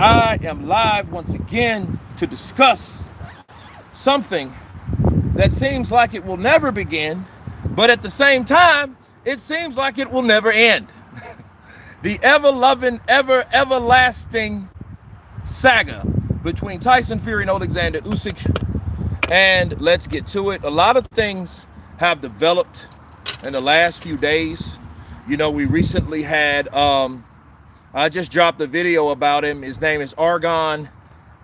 I am live once again to discuss something that seems like it will never begin, but at the same time, it seems like it will never end. The ever-loving, everlasting saga between Tyson Fury and Oleksandr Usyk. And let's get to it. A lot of things have developed in the last few days. You know, we recently had, I just dropped a video about him. His name is Argon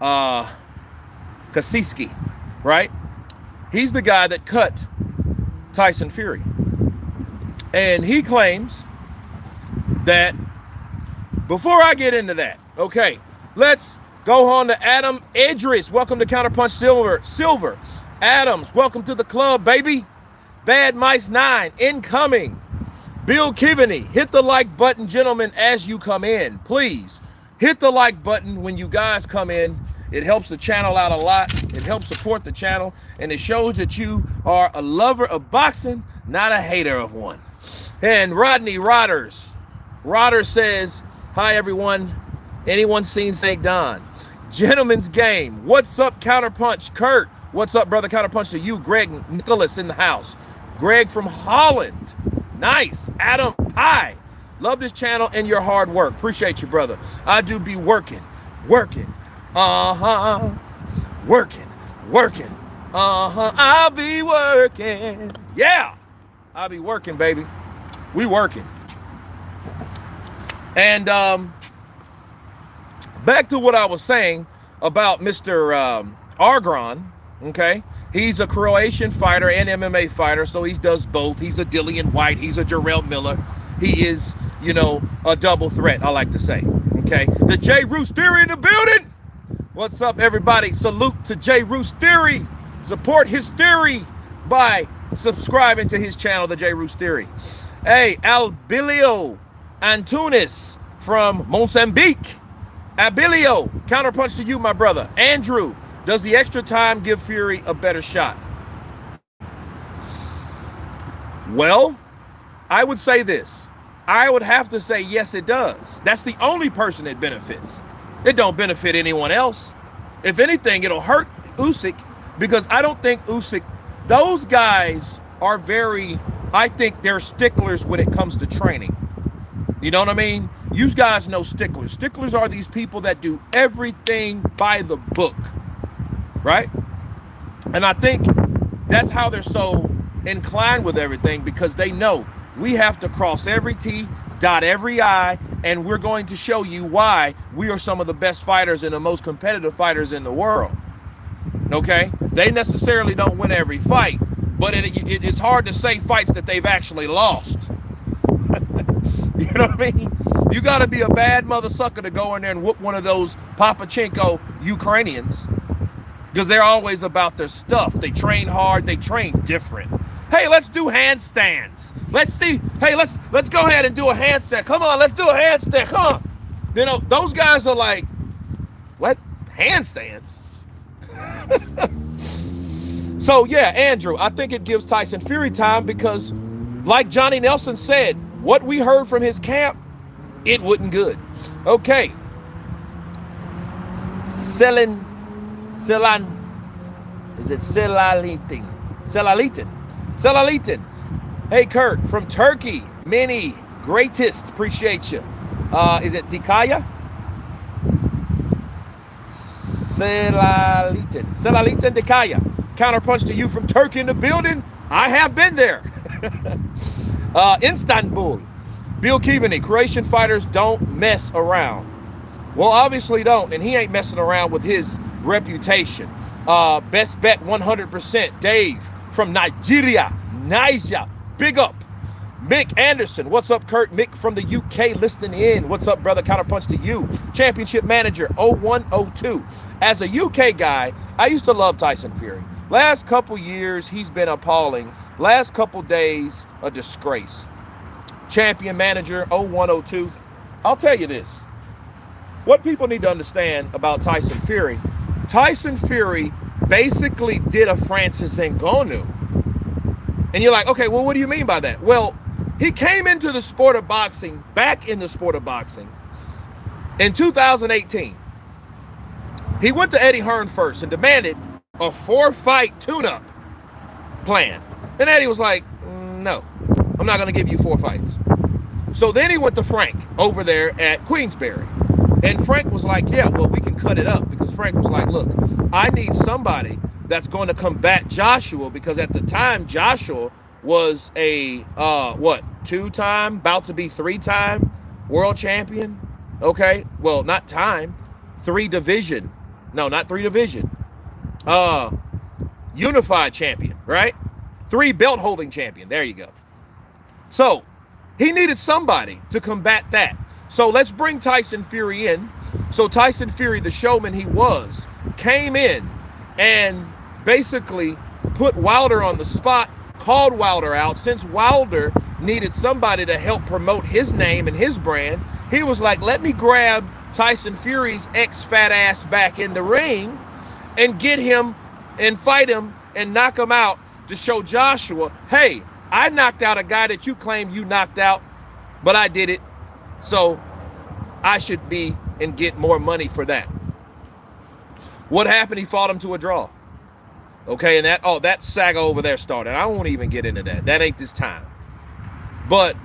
Kasiski, right? He's the guy that cut Tyson Fury. And he claims that, before I get into that, okay, let's go on to Adam Idris. Welcome to Counterpunched Silver. Adams, welcome to the club, baby. Bad Mice 9, incoming. Bill Kivany, hit the like button, gentlemen, as you come in. Please hit the like button when you guys come in. It helps the channel out a lot. It helps support the channel, and it shows that you are a lover of boxing, not a hater of one. And Rodney Rodders says, hi, everyone. Anyone seen St. Don? Gentlemen's game. What's up, Counterpunch? Kurt, what's up, brother? Counterpunch to you. Greg Nicholas in the house. Greg from Holland. Nice. Adam Pie. Love this channel and your hard work. Appreciate you, brother. I do be working. Working. Working. I'll be working. Yeah. I'll be working, baby. We working. And back to what I was saying about Mr. Argon, okay? He's a Croatian fighter and MMA fighter, so he does both. He's a Dillian White. He's a Jarrell Miller. He is, you know, a double threat, I like to say, okay? The J. Roos Theory in the building. What's up, everybody? Salute to J. Roos Theory. Support his theory by subscribing to his channel, the J. Roos Theory. Hey, Albilio Antunes from Mozambique. Abilio, counterpunch to you, my brother. Andrew, does the extra time give Fury a better shot? Well, I would say this. I would have to say yes, it does. That's the only person it benefits. It don't benefit anyone else. If anything, it'll hurt Usyk, because I don't think Usyk, those guys are very, I think they're sticklers when it comes to training. You know what I mean? You guys know sticklers. Sticklers are these people that do everything by the book, right? And I think that's how they're so inclined with everything, because they know we have to cross every T, dot every I, and we're going to show you why we are some of the best fighters and the most competitive fighters in the world, okay? They necessarily don't win every fight, but it's hard to say fights that they've actually lost. You know what I mean? You got to be a bad mother sucker to go in there and whoop one of those Papachenko Ukrainians, because they're always about their stuff. They train hard. They train different. Hey, let's do handstands. Let's see. Hey, let's go ahead and do a handstand. Come on, let's do a handstand. Come on. You know, those guys are like, what? Handstands? So, yeah, Andrew, I think it gives Tyson Fury time because, like Johnny Nelson said, what we heard from his camp, it wasn't good. Okay. Is it Selalitin. Hey, Kurt, from Turkey. Many greatest. Appreciate you. Is it Dikaya? Selalitin Dikaya. Counterpunch to you from Turkey in the building. I have been there. Istanbul. Bill Kivany, Croatian fighters don't mess around. Well, obviously don't, and he ain't messing around with his reputation. Best bet 100%. Dave from Nigeria. Big up. Mick Anderson. What's up, Kurt? Mick from the UK listening in. What's up, brother? Counterpunch to you. Championship manager 0102. As a UK guy, I used to love Tyson Fury. Last couple years, he's been appalling. Last couple days, a disgrace. Champion manager 0102. I'll tell you this. What people need to understand about Tyson Fury basically did a Francis Ngannou. And you're like, okay, well, what do you mean by that? Well, he came into the sport of boxing, back in the sport of boxing, in 2018. He went to Eddie Hearn first and demanded a 4-fight tune-up plan. And Eddie was like, no, I'm not going to give you 4 fights. So then he went to Frank over there at Queensberry. And Frank was like, yeah, well, we can cut it up, because Frank was like, look, I need somebody that's going to combat Joshua, because at the time, Joshua was a, 2-time, about to be 3-time world champion. Okay, well, not time, 3-division. No, not 3-division. Unified champion, right? 3 belt holding champion. There you go. So he needed somebody to combat that. So let's bring Tyson Fury in. So Tyson Fury, the showman he was, came in and basically put Wilder on the spot, called Wilder out. Since Wilder needed somebody to help promote his name and his brand, he was like, let me grab Tyson Fury's ex-fat ass back in the ring and get him and fight him and knock him out to show Joshua, hey, I knocked out a guy that you claim you knocked out, but I did it. So I should be and get more money for that. What happened? He fought him to a draw. Okay, and that saga over there started. I won't even get into that. That ain't this time. But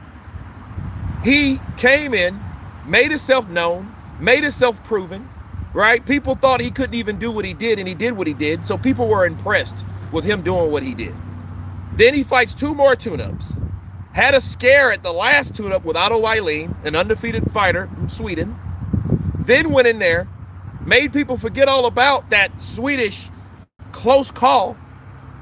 he came in, made himself known, made himself proven, right? People thought he couldn't even do what he did, and he did what he did. So people were impressed with him doing what he did. Then he fights 2 more tune-ups. Had a scare at the last tune-up with Otto Wylien, an undefeated fighter from Sweden. Then went in there, made people forget all about that Swedish close call,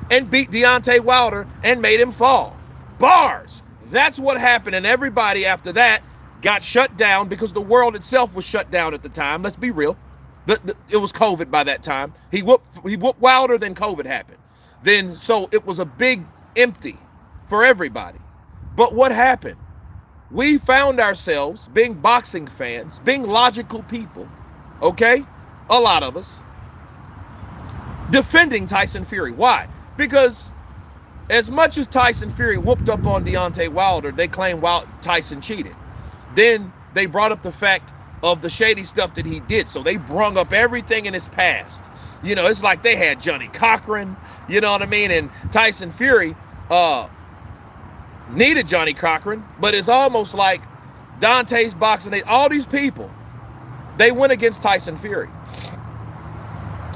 and beat Deontay Wilder and made him fall. Bars. That's what happened, and everybody after that got shut down, because the world itself was shut down at the time. Let's be real. It was COVID by that time. He whooped Wilder, then COVID happened. Then, so it was a big empty for everybody. But what happened? We found ourselves being boxing fans, being logical people, okay? A lot of us. Defending Tyson Fury. Why? Because as much as Tyson Fury whooped up on Deontay Wilder, they claim Tyson cheated. Then they brought up the fact of the shady stuff that he did. So they brung up everything in his past. You know, it's like they had Johnny Cochran, you know what I mean? And Tyson Fury needed Johnny Cochran, but it's almost like Dante's boxing, all these people, they went against Tyson Fury.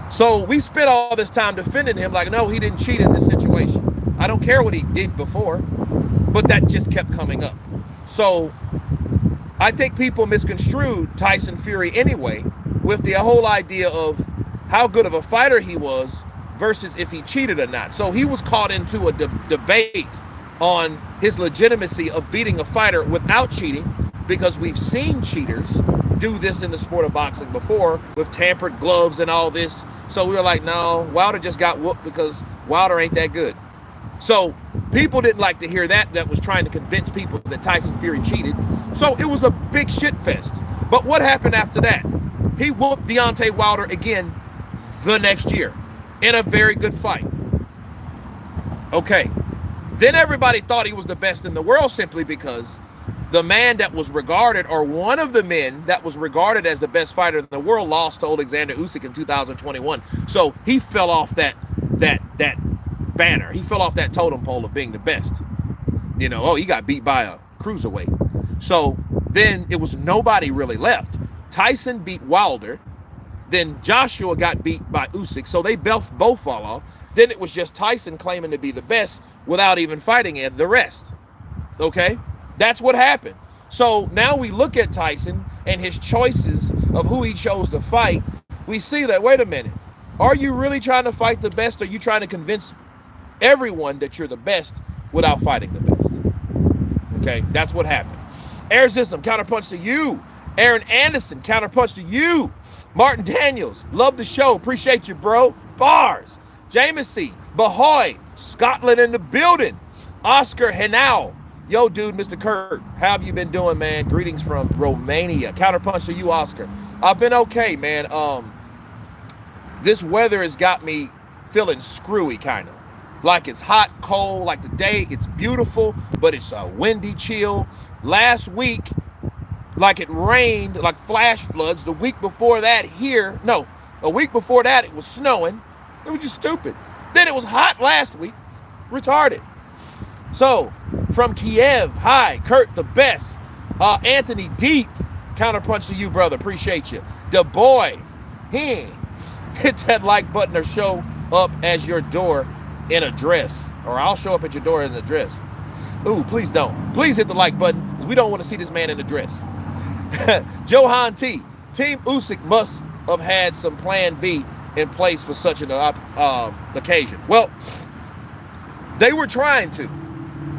So we spent all this time defending him like, no, he didn't cheat in this situation. I don't care what he did before, but that just kept coming up. So I think people misconstrued Tyson Fury anyway with the whole idea of how good of a fighter he was versus if he cheated or not. So he was caught into a debate on his legitimacy of beating a fighter without cheating, because we've seen cheaters do this in the sport of boxing before with tampered gloves and all this. So we were like, no, Wilder just got whooped because Wilder ain't that good. So people didn't like to hear that. That was trying to convince people that Tyson Fury cheated. So it was a big shit fest. But what happened after that? He whooped Deontay Wilder again the next year in a very good fight. Okay. Then everybody thought he was the best in the world simply because the man that was regarded, or one of the men that was regarded as the best fighter in the world, lost to Oleksandr Usyk in 2021. So he fell off that banner. He fell off that totem pole of being the best. You know, oh, he got beat by a cruiserweight. So then it was nobody really left. Tyson beat Wilder. Then Joshua got beat by Usyk. So they both fall off. Then it was just Tyson claiming to be the best without even fighting the rest. Okay? That's what happened. So now we look at Tyson and his choices of who he chose to fight. We see that, wait a minute. Are you really trying to fight the best? Or are you trying to convince everyone that you're the best without fighting the best? Okay? That's what happened. Arizism, counterpunch to you. Aaron Anderson, counterpunch to you. Martin Daniels, love the show. Appreciate you, bro. Bars. Jameson, Bahoy, Scotland in the building. Oscar Henao. Yo, dude, Mr. Kurt, how have you been doing, man? Greetings from Romania. Counterpunch to you, Oscar. I've been okay, man. This weather has got me feeling screwy, kind of. Like it's hot, cold, like the day, it's beautiful, but it's a windy chill. Last week, like it rained, like flash floods. The week before that here, no, A week before that, it was snowing. It was just stupid. Then it was hot last week. Retarded. So, from Kiev, hi, Kurt the best. Anthony Deep, counterpunch to you, brother. Appreciate you. The boy, hit that like button or show up as your door in a dress. Or I'll show up at your door in a dress. Ooh, please don't. Please hit the like button, because we don't want to see this man in a dress. Johan T. Team Usyk must have had some plan B in place for such an occasion. Well, they were trying to.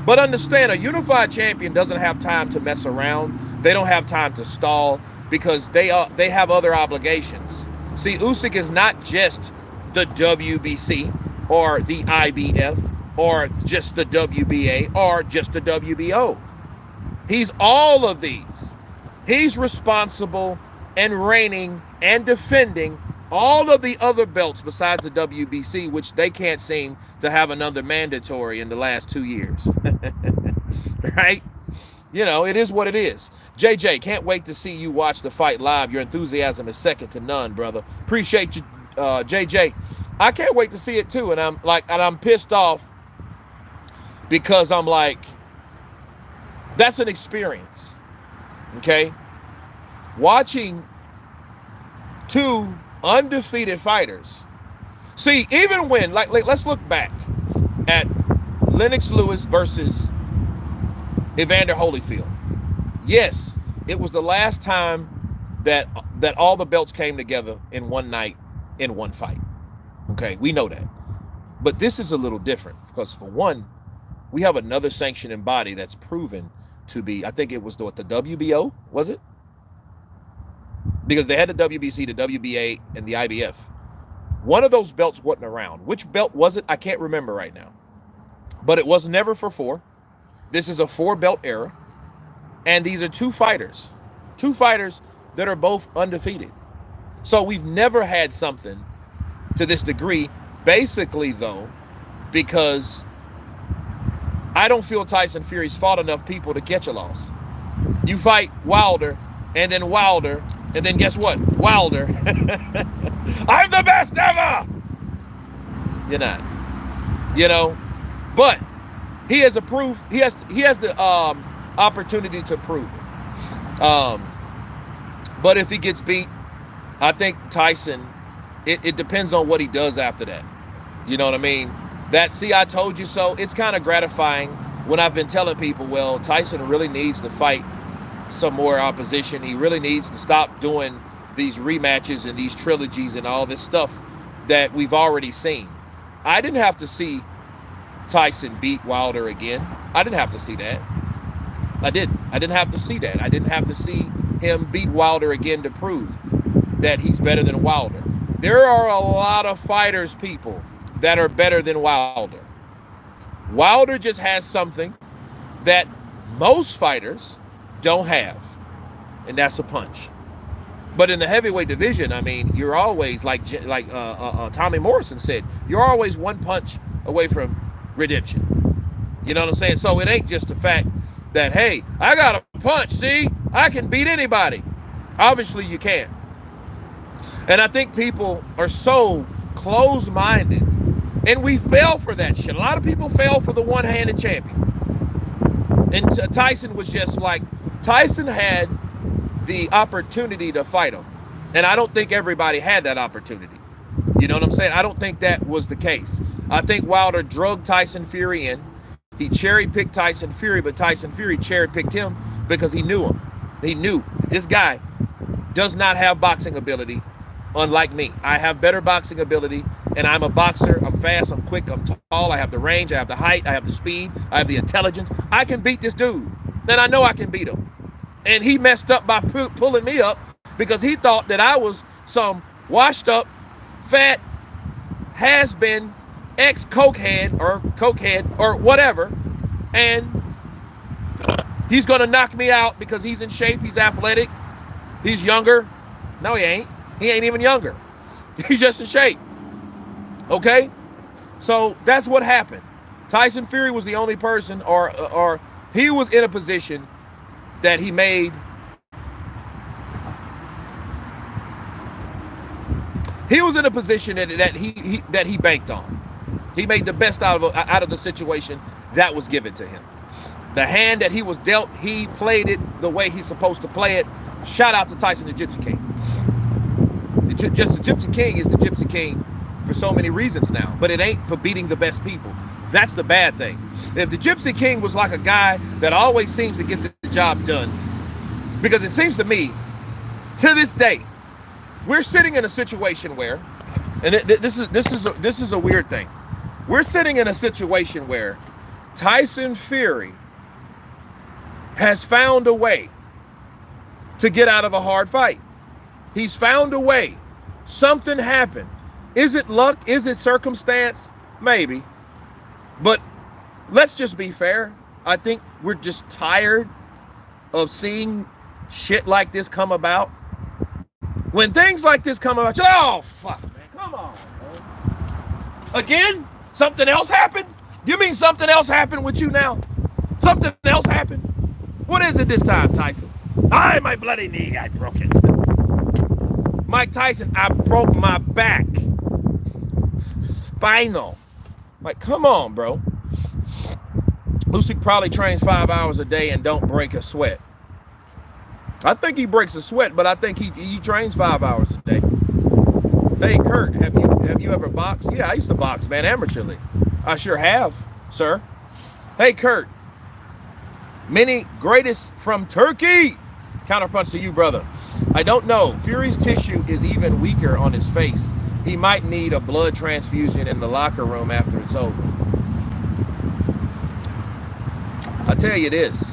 But understand, a unified champion doesn't have time to mess around. They don't have time to stall, because they have other obligations. See, Usyk is not just the WBC or the IBF or just the WBA or just the WBO. He's all of these. He's responsible and reigning and defending all of the other belts besides the WBC, which they can't seem to have another mandatory in the last 2 years. Right? You know, it is what it is. JJ, can't wait to see you watch the fight live. Your enthusiasm is second to none, brother. Appreciate you, JJ. I can't wait to see it too. And I'm pissed off, because I'm like, that's an experience. Okay? Watching two undefeated fighters. See, even when, like let's look back at Lennox Lewis versus Evander Holyfield. Yes, it was the last time that all the belts came together in one night, in one fight. Okay, we know that. But this is a little different, because for one, we have another sanctioning body that's proven to be, I think it was the WBO, was it? Because they had the WBC, the WBA, and the IBF. One of those belts wasn't around. Which belt was it? I can't remember right now. But it was never for 4. This is a 4-belt era. And these are two fighters that are both undefeated. So we've never had something to this degree, basically, though, because I don't feel Tyson Fury's fought enough people to catch a loss. You fight Wilder, and then guess what? Wilder. I'm the best ever! You're not. You know? But he has a proof. He has the opportunity to prove it. But if he gets beat, I think Tyson, it depends on what he does after that. You know what I mean? That see, I told you so. It's kind of gratifying when I've been telling people, well, Tyson really needs to fight some more opposition. He really needs to stop doing these rematches and these trilogies and all this stuff that we've already seen. I didn't have to see Tyson beat Wilder again. I didn't have to see that. I didn't have to see that. I didn't have to see him beat Wilder again to prove that he's better than Wilder. There are a lot of fighters, people, that are better than Wilder. Wilder just has something that most fighters don't have, and that's a punch. But in the heavyweight division, I mean, you're always, like Tommy Morrison said, you're always one punch away from redemption. You know what I'm saying? So it ain't just the fact that, hey, I got a punch, see? I can beat anybody. Obviously, you can't. And I think people are so close-minded, and we fell for that shit. A lot of people fell for the one-handed champion. And Tyson was just like, Tyson had the opportunity to fight him. And I don't think everybody had that opportunity. You know what I'm saying? I don't think that was the case. I think Wilder drugged Tyson Fury in. He cherry-picked Tyson Fury, but Tyson Fury cherry-picked him because he knew him. He knew that this guy does not have boxing ability, unlike me. I have better boxing ability, and I'm a boxer. I'm fast, I'm quick, I'm tall, I have the range, I have the height, I have the speed, I have the intelligence. I can beat this dude, and I know I can beat him. And he messed up by pulling me up because he thought that I was some washed up, fat, has-been, ex-cokehead or whatever, and he's going to knock me out because he's in shape, he's athletic, he's younger. No, he ain't. He ain't even younger. He's just in shape. Okay? So that's what happened. Tyson Fury was the only person, or he was in a position that he made He was in a position that he banked on. He made the best out of the situation that was given to him. The hand that he was dealt, he played it the way he's supposed to play it. Shout out to Tyson the Gypsy King. Just the Gypsy King is the Gypsy King for so many reasons now, but it ain't for beating the best people. That's the bad thing. If the Gypsy King was like a guy that always seems to get the job done, because it seems to me, to this day, we're sitting in a situation where, and this is a weird thing. We're sitting in a situation where Tyson Fury has found a way to get out of a hard fight. He's found a way. Something happened. Is it luck? Is it circumstance? Maybe. But let's just be fair. I think we're just tired of seeing shit like this come about. When things like this come about, oh, fuck, man, come on, man. Again, something else happened? You mean something else happened with you now? Something else happened? What is it this time, Tyson? My bloody knee, I broke it. Mike Tyson, I broke my back. Spinal. Like, come on, bro. Usyk probably trains 5 hours a day and don't break a sweat. I think he breaks a sweat, but I think he trains 5 hours a day. Hey, Kurt, have you ever boxed? Yeah, I used to box, man, amateurly. I sure have, sir. Hey, Kurt. Many greatest from Turkey. Counterpunch to you, brother. I don't know. Fury's tissue is even weaker on his face. He might need a blood transfusion in the locker room after it's over. I tell you this.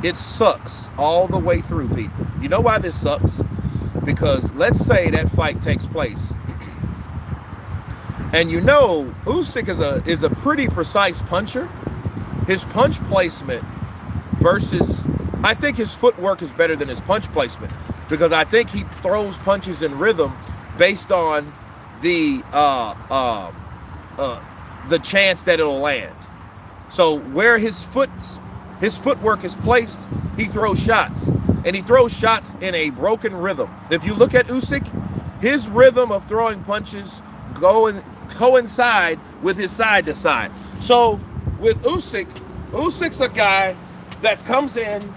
It sucks all the way through, people. You know why this sucks? Because let's say that fight takes place. And you know, Usyk is a pretty precise puncher. His punch placement versus, I think his footwork is better than his punch placement, because I think he throws punches in rhythm based on the chance that it'll land. So where his footwork is placed, he throws shots, and he throws shots in a broken rhythm. If you look at Usyk, his rhythm of throwing punches coincide with his side to side. So with Usyk's a guy that comes in,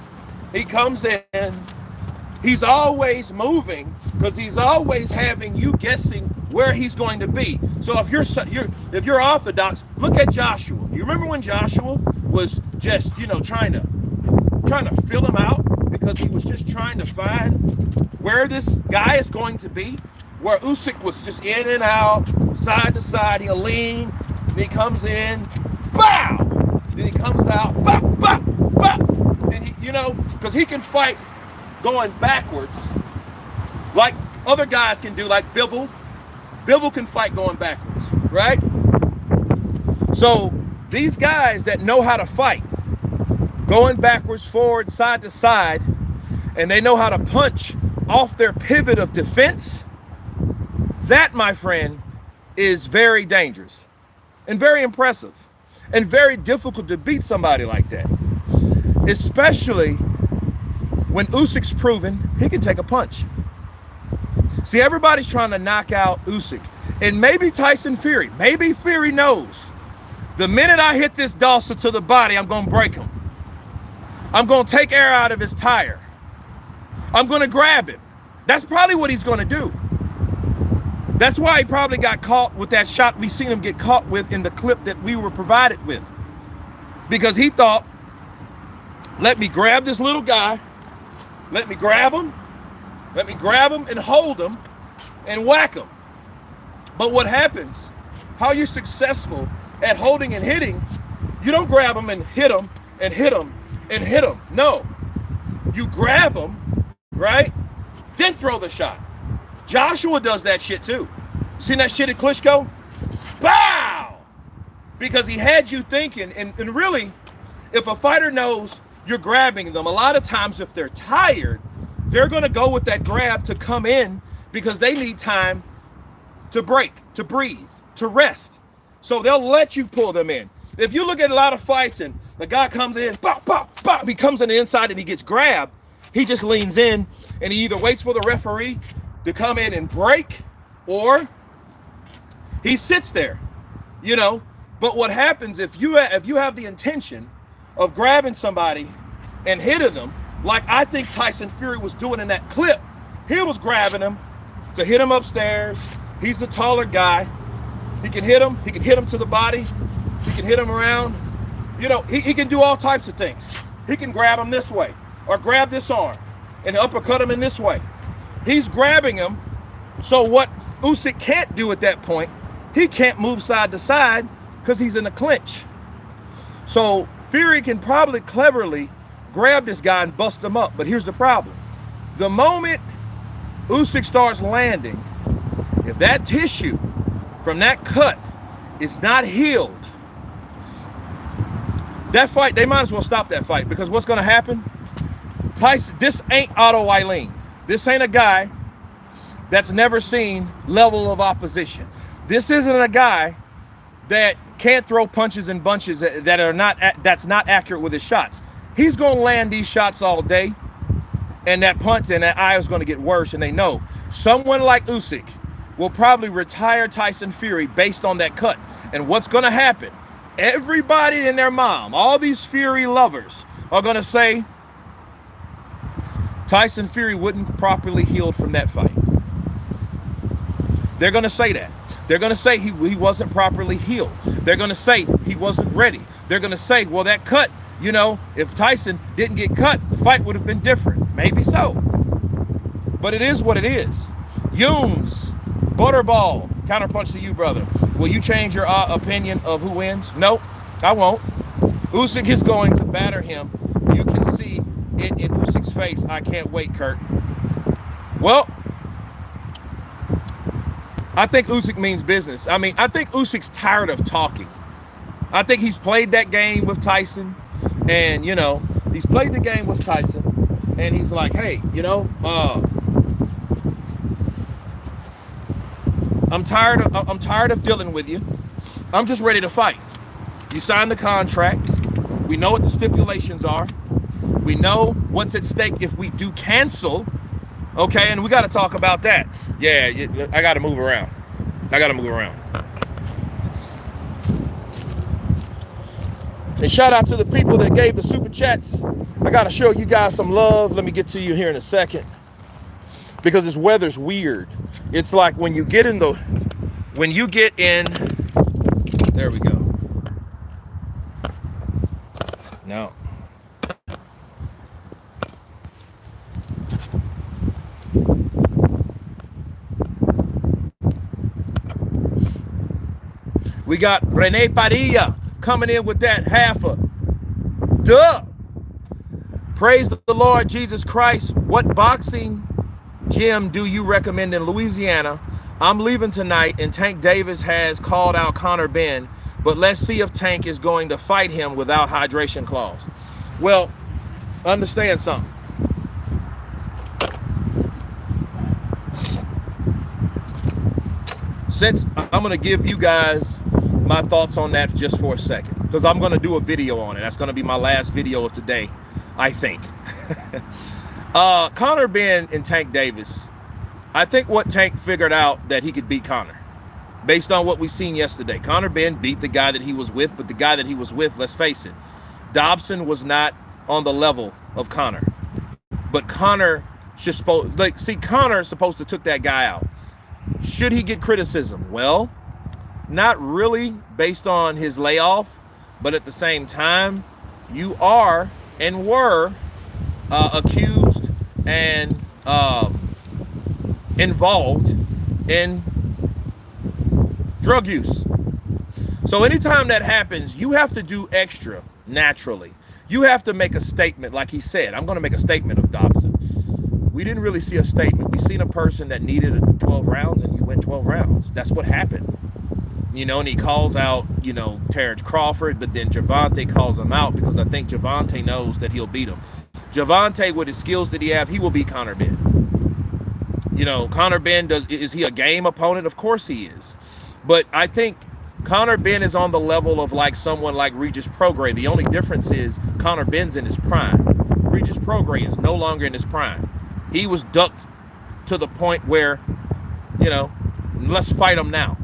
he's always moving because he's always having you guessing where he's going to be. So if you're orthodox, look at Joshua. You remember when Joshua was just, trying to fill him out because he was just trying to find where this guy is going to be, where Usyk was just in and out, side to side. He'll lean, and he comes in, bow! Then he comes out, bop, bop, bop. And he, because he can fight going backwards like other guys can do, like Bivol. Bivol can fight going backwards, right? So these guys that know how to fight, going backwards, forward, side to side, and they know how to punch off their pivot of defense, that, my friend, is very dangerous and very impressive and very difficult to beat somebody like that, especially when Usyk's proven he can take a punch. See, everybody's trying to knock out Usyk, and maybe Tyson Fury, maybe Fury knows the minute I hit this Dawson to the body, I'm going to break him. I'm going to take air out of his tire. I'm going to grab him. That's probably what he's going to do. That's why he probably got caught with that shot we seen him get caught with in the clip that we were provided with. Because he thought, let me grab this little guy, let me grab him and hold him and whack him. But what happens, how you're successful at holding and hitting, you don't grab him and hit him and hit him and hit him. No, you grab him, right? Then throw the shot. Joshua does that shit too. Seen that shit at Klitschko? Bow! Because he had you thinking, and really, if a fighter knows you're grabbing them, a lot of times if they're tired, they're gonna go with that grab to come in because they need time to break, to breathe, to rest. So they'll let you pull them in. If you look at a lot of fights and the guy comes in, bop, bop, bop, he comes on the inside and he gets grabbed, he just leans in and he either waits for the referee to come in and break, or he sits there, you know. But what happens if you have the intention of grabbing somebody and hitting them, like I think Tyson Fury was doing in that clip? He was grabbing him to hit him upstairs. He's the taller guy. He can hit him. He can hit him to the body. He can hit him around. You know, he can do all types of things. He can grab him this way or grab this arm and uppercut him in this way. He's grabbing him. So what Usyk can't do at that point, he can't move side to side because he's in a clinch. So Fury can probably cleverly grab this guy and bust him up. But here's the problem. The moment Usyk starts landing, if that tissue from that cut is not healed, that fight, they might as well stop that fight, because what's going to happen? Tyson, this ain't Otto Eileen. This ain't a guy that's never seen level of opposition. This isn't a guy that can't throw punches and bunches that's not accurate with his shots. He's going to land these shots all day, and that punch and that eye is going to get worse, and they know. Someone like Usyk will probably retire Tyson Fury based on that cut. And what's going to happen? Everybody and their mom, all these Fury lovers, are going to say Tyson Fury wouldn't properly healed from that fight. They're going to say that. They're going to say he wasn't properly healed. They're going to say he wasn't ready. They're going to say, well, that cut, you know, if Tyson didn't get cut, the fight would have been different. Maybe so. But it is what it is. Yoons, Butterball, counterpunch to you, brother. Will you change your opinion of who wins? No, I won't. Usyk is going to batter him. You can see it in Usyk's face. I can't wait, Kurt. Well, I think Usyk means business. I mean, I think Usyk's tired of talking. I think he's played that game with Tyson, and, you know, he's played the game with Tyson, and he's like, hey, you know, I'm tired of dealing with you. I'm just ready to fight. You signed the contract. We know what the stipulations are. We know what's at stake if we do cancel. Okay, and we got to talk about that. Yeah, I got to move around. And shout out to the people that gave the super chats. I got to show you guys some love. Let me get to you here in a second, because this weather's weird. It's like when you get in, there we go. No. We got Rene Padilla coming in with that half a duh. Praise the Lord Jesus Christ. What boxing gym do you recommend in Louisiana? I'm leaving tonight, and Tank Davis has called out Conor Benn, but let's see if Tank is going to fight him without hydration clause. Well, understand something. Since I'm going to give you guys my thoughts on that just for a second, because I'm going to do a video on it. That's going to be my last video of today, I think. Conor Benn and Tank Davis, I think what Tank figured out that he could beat Conor based on what we seen yesterday. Conor Benn beat the guy that he was with, but the guy that he was with, let's face it, Dobson was not on the level of Conor. But Conor Conor's supposed to took that guy out. Should he get criticism? Well, not really based on his layoff, but at the same time, you are and were accused and involved in drug use. So anytime that happens, you have to do extra naturally. You have to make a statement, like he said. I'm going to make a statement of Dobson. We didn't really see a statement. We seen a person that needed 12 rounds, and you went 12 rounds. That's what happened. You know, and he calls out, you know, Terrence Crawford, but then Gervonta calls him out because I think Gervonta knows that he'll beat him. Gervonta, with his skills that he have, he will beat Conor Benn. You know, Conor Benn, is he a game opponent? Of course he is. But I think Conor Benn is on the level of like someone like Regis Prograis. The only difference is Conor Benn's in his prime. Regis Prograis is no longer in his prime. He was ducked to the point where, you know, let's fight him now.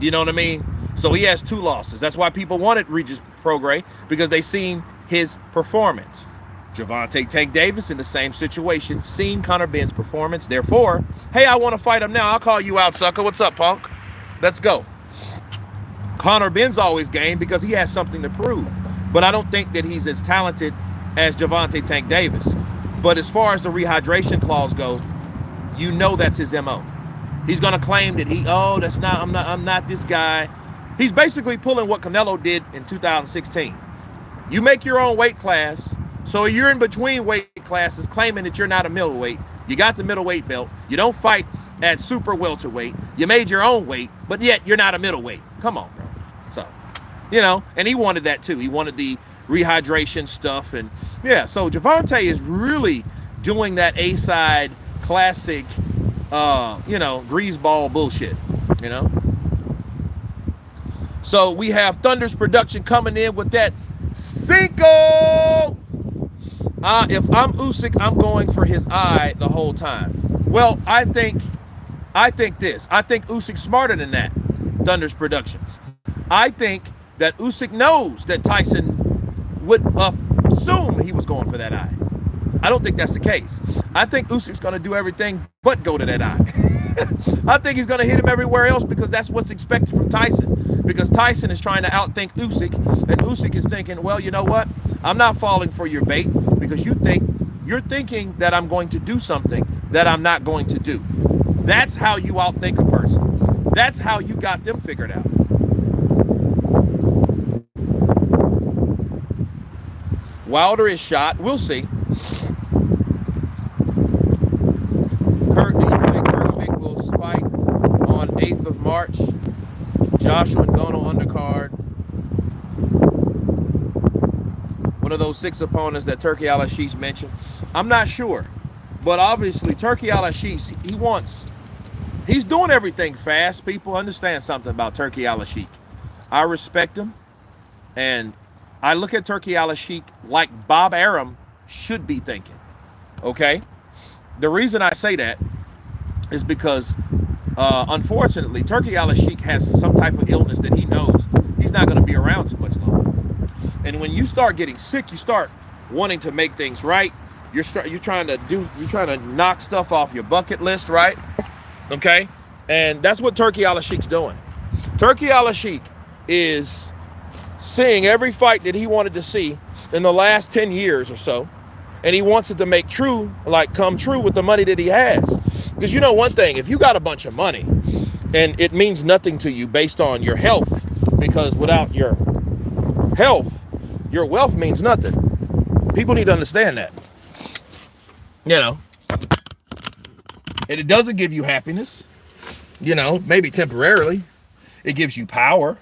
You know what I mean? So he has 2 losses. That's why people wanted Regis Prograis, because they seen his performance. Gervonta Tank Davis in the same situation, seen Conor Benn's performance. Therefore, hey, I want to fight him now. I'll call you out, sucker. What's up, punk? Let's go. Conor Benn's always game because he has something to prove. But I don't think that he's as talented as Gervonta Tank Davis. But as far as the rehydration clause go, you know that's his MO. He's gonna claim that I'm not this guy. He's basically pulling what Canelo did in 2016. You make your own weight class, so you're in between weight classes, claiming that you're not a middleweight. You got the middleweight belt. You don't fight at super welterweight. You made your own weight, but yet you're not a middleweight. Come on, bro. So, you know, and he wanted that too. He wanted the rehydration stuff, and yeah. So Gervonta is really doing that A-side classic, greaseball bullshit, you know. So we have Thunder's production coming in with that Cinco. If I'm Usyk, I'm going for his eye the whole time. Well, I think this. I think Usyk's smarter than that. Thunder's productions. I think that Usyk knows that Tyson would assume he was going for that eye. I don't think that's the case. I think Usyk's going to do everything but go to that eye. I think he's going to hit him everywhere else because that's what's expected from Tyson. Because Tyson is trying to outthink Usyk, and Usyk is thinking, well, you know what? I'm not falling for your bait because you're thinking that I'm going to do something that I'm not going to do. That's how you outthink a person. That's how you got them figured out. Wilder is shot. We'll see. Kurt Vick will fight on 8th of March. Joshua Ngannou undercard. One of those 6 opponents that Turki Al-Ashish mentioned. I'm not sure. But obviously, Turki Al-Ashish, he's doing everything fast. People understand something about Turki Al-Ashish. I respect him. And I look at Turki Al-Ashish like Bob Arum should be thinking. Okay? The reason I say that is because, unfortunately, Turki Al-Ashish has some type of illness that he knows he's not going to be around too much longer. And when you start getting sick, you start wanting to make things right. You're trying to knock stuff off your bucket list, right? Okay? And that's what Turki Al-Ashik's doing. Turki Al-Ashish is seeing every fight that he wanted to see in the last 10 years or so. And he wants it to come true with the money that he has. Because you know one thing, if you got a bunch of money and it means nothing to you based on your health, because without your health, your wealth means nothing. People need to understand that. You know, and it doesn't give you happiness, you know, maybe temporarily. It gives you power.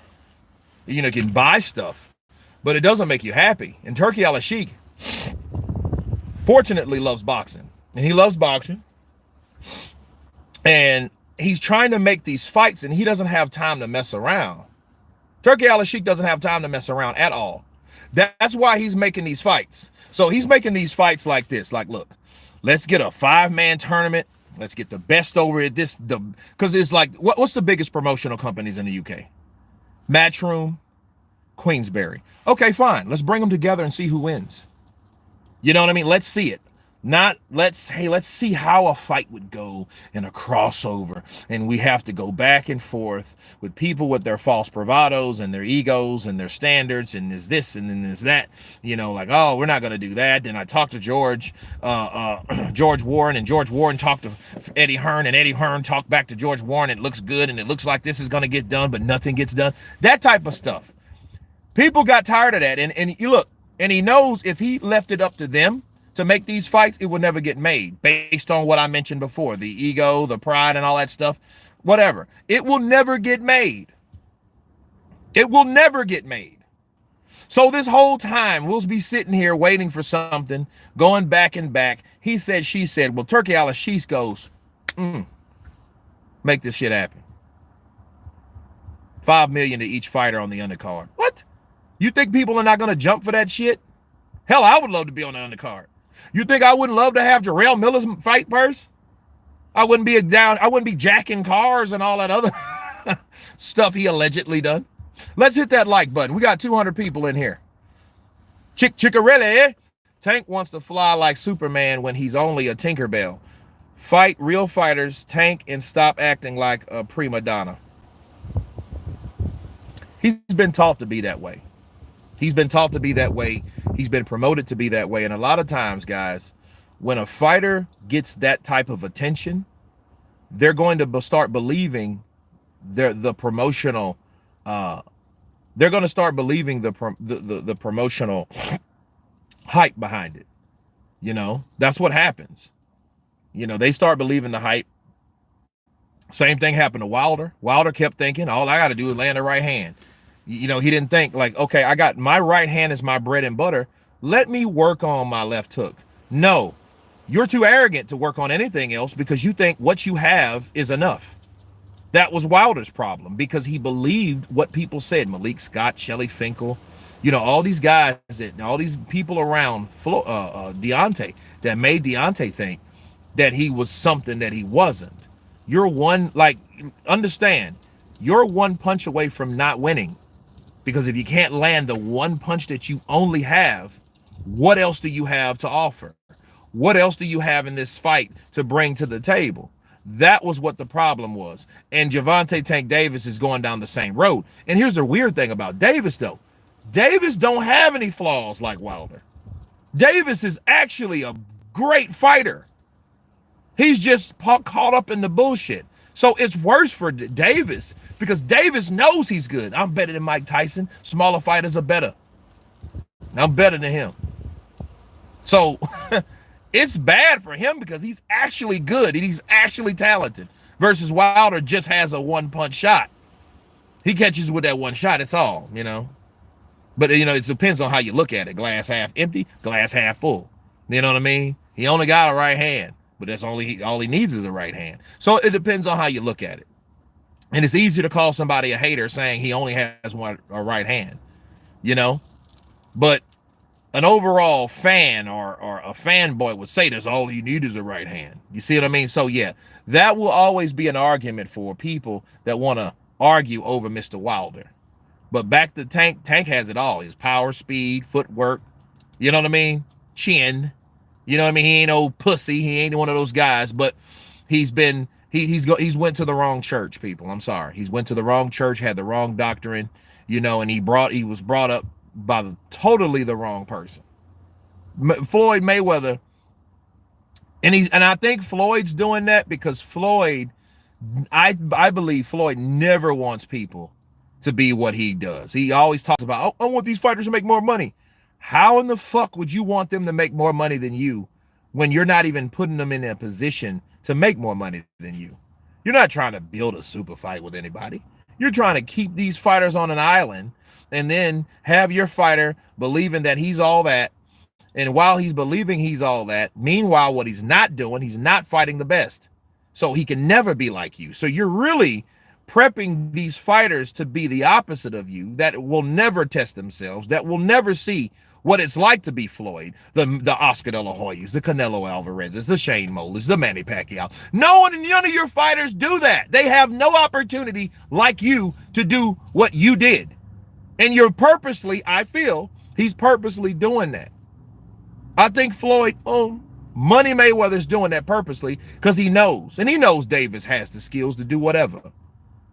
You know, you can buy stuff, but it doesn't make you happy. And Turki Al-Ashish, fortunately, loves boxing. And he loves boxing. And he's trying to make these fights, and he doesn't have time to mess around. Turki Al-Ashish doesn't have time to mess around at all. That's why he's making these fights. So he's making these fights like this. Like, look, let's get a 5-man tournament. Let's get the best over at this. Because it's like, what's the biggest promotional companies in the UK? Matchroom, Queensberry. Okay, fine. Let's bring them together and see who wins. You know what I mean? Let's see it. Let's see how a fight would go in a crossover. And we have to go back and forth with people with their false bravados and their egos and their standards, and there's this and then there's that, you know, like, oh, we're not going to do that. Then I talked to George Warren, and George Warren talked to Eddie Hearn, and Eddie Hearn talked back to George Warren. It looks good, and it looks like this is going to get done, but nothing gets done. That type of stuff. People got tired of that. And you look, and he knows if he left it up to them to make these fights, it will never get made based on what I mentioned before, the ego, the pride, and all that stuff, whatever. It will never get made. It will never get made. So this whole time, we'll be sitting here waiting for something, going back and back. He said, she said. Well, Turki Al-Ashish goes, make this shit happen. $5 million to each fighter on the undercard. What? You think people are not going to jump for that shit? Hell, I would love to be on the undercard. You think I wouldn't love to have Jarrell Miller's fight first? I wouldn't be jacking cars and all that other stuff he allegedly done. Let's hit that like button. We got 200 people in here. Chickarelli. Tank wants to fly like Superman when he's only a Tinkerbell. Fight real fighters, Tank, and stop acting like a prima donna. He's been taught to be that way. He's been taught to be that way. He's been promoted to be that way. And a lot of times, guys, when a fighter gets that type of attention, they're going to start believing the promotional they're going to start believing the promotional hype behind it. You know, that's what happens. You know, they start believing the hype. Same thing happened to Wilder. Wilder kept thinking, all I got to do is land the right hand. You know, he didn't think like, okay, I got my right hand is my bread and butter. Let me work on my left hook. No, you're too arrogant to work on anything else because you think what you have is enough. That was Wilder's problem because he believed what people said. Malik Scott, Shelly Finkel, you know, all these guys, all these people around Deontay that made Deontay think that he was something that he wasn't. You're one, like, understand, you're one punch away from not winning. Because if you can't land the one punch that you only have, what else do you have to offer? What else do you have in this fight to bring to the table? That was what the problem was. And Gervonta Tank Davis is going down the same road. And here's the weird thing about Davis, though. Davis don't have any flaws like Wilder. Davis is actually a great fighter. He's just caught up in the bullshit. So it's worse for Davis because Davis knows he's good. I'm better than Mike Tyson. Smaller fighters are better. I'm better than him. So it's bad for him because he's actually good and he's actually talented versus Wilder just has a one-punch shot. He catches with that one shot. It's all, you know. But, you know, it depends on how you look at it. Glass half empty, glass half full. You know what I mean? He only got a right hand. But that's all he needs is a right hand. So it depends on how you look at it. And it's easy to call somebody a hater saying he only has a right hand, you know. But an overall fan or a fanboy would say that's all you need is a right hand. You see what I mean? So yeah, that will always be an argument for people that want to argue over Mr. Wilder. But back to Tank. Tank has it all. His power, speed, footwork. You know what I mean? Chin. You know what I mean? He ain't no pussy. He ain't one of those guys, but he's went to the wrong church, people. I'm sorry. He's went to the wrong church, had the wrong doctrine, you know, and he was brought up by totally the wrong person. Floyd Mayweather, and I think Floyd's doing that because Floyd, I believe Floyd never wants people to be what he does. He always talks about, oh, I want these fighters to make more money. How in the fuck would you want them to make more money than you when you're not even putting them in a position to make more money than you? You're not trying to build a super fight with anybody. You're trying to keep these fighters on an island and then have your fighter believing that he's all that. And while he's believing he's all that, meanwhile, what he's not doing, he's not fighting the best. So he can never be like you. So you're really prepping these fighters to be the opposite of you, that will never test themselves, that will never see what it's like to be Floyd, the Oscar De La Hoyas, the Canelo Alvarez's, the Shane Mollers, the Manny Pacquiao. None of your fighters do that. They have no opportunity like you to do what you did. And you're purposely, I feel, he's purposely doing that. I think Floyd, Money Mayweather's doing that purposely because he knows. And he knows Davis has the skills to do whatever.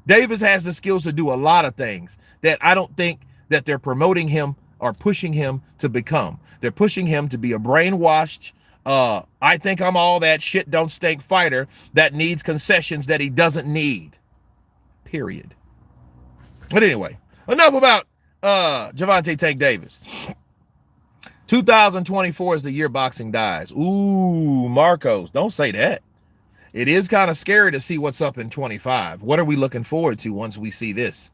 Davis has the skills to do a lot of things that I don't think that they're promoting him or pushing him to become. They're pushing him to be a brainwashed, I think I'm all that shit don't stink fighter that needs concessions that he doesn't need. Period. But anyway, enough about Gervonta Tank Davis. 2024 is the year boxing dies. Ooh, Marcos, don't say that. It is kind of scary to see what's up in 25. What are we looking forward to once we see this?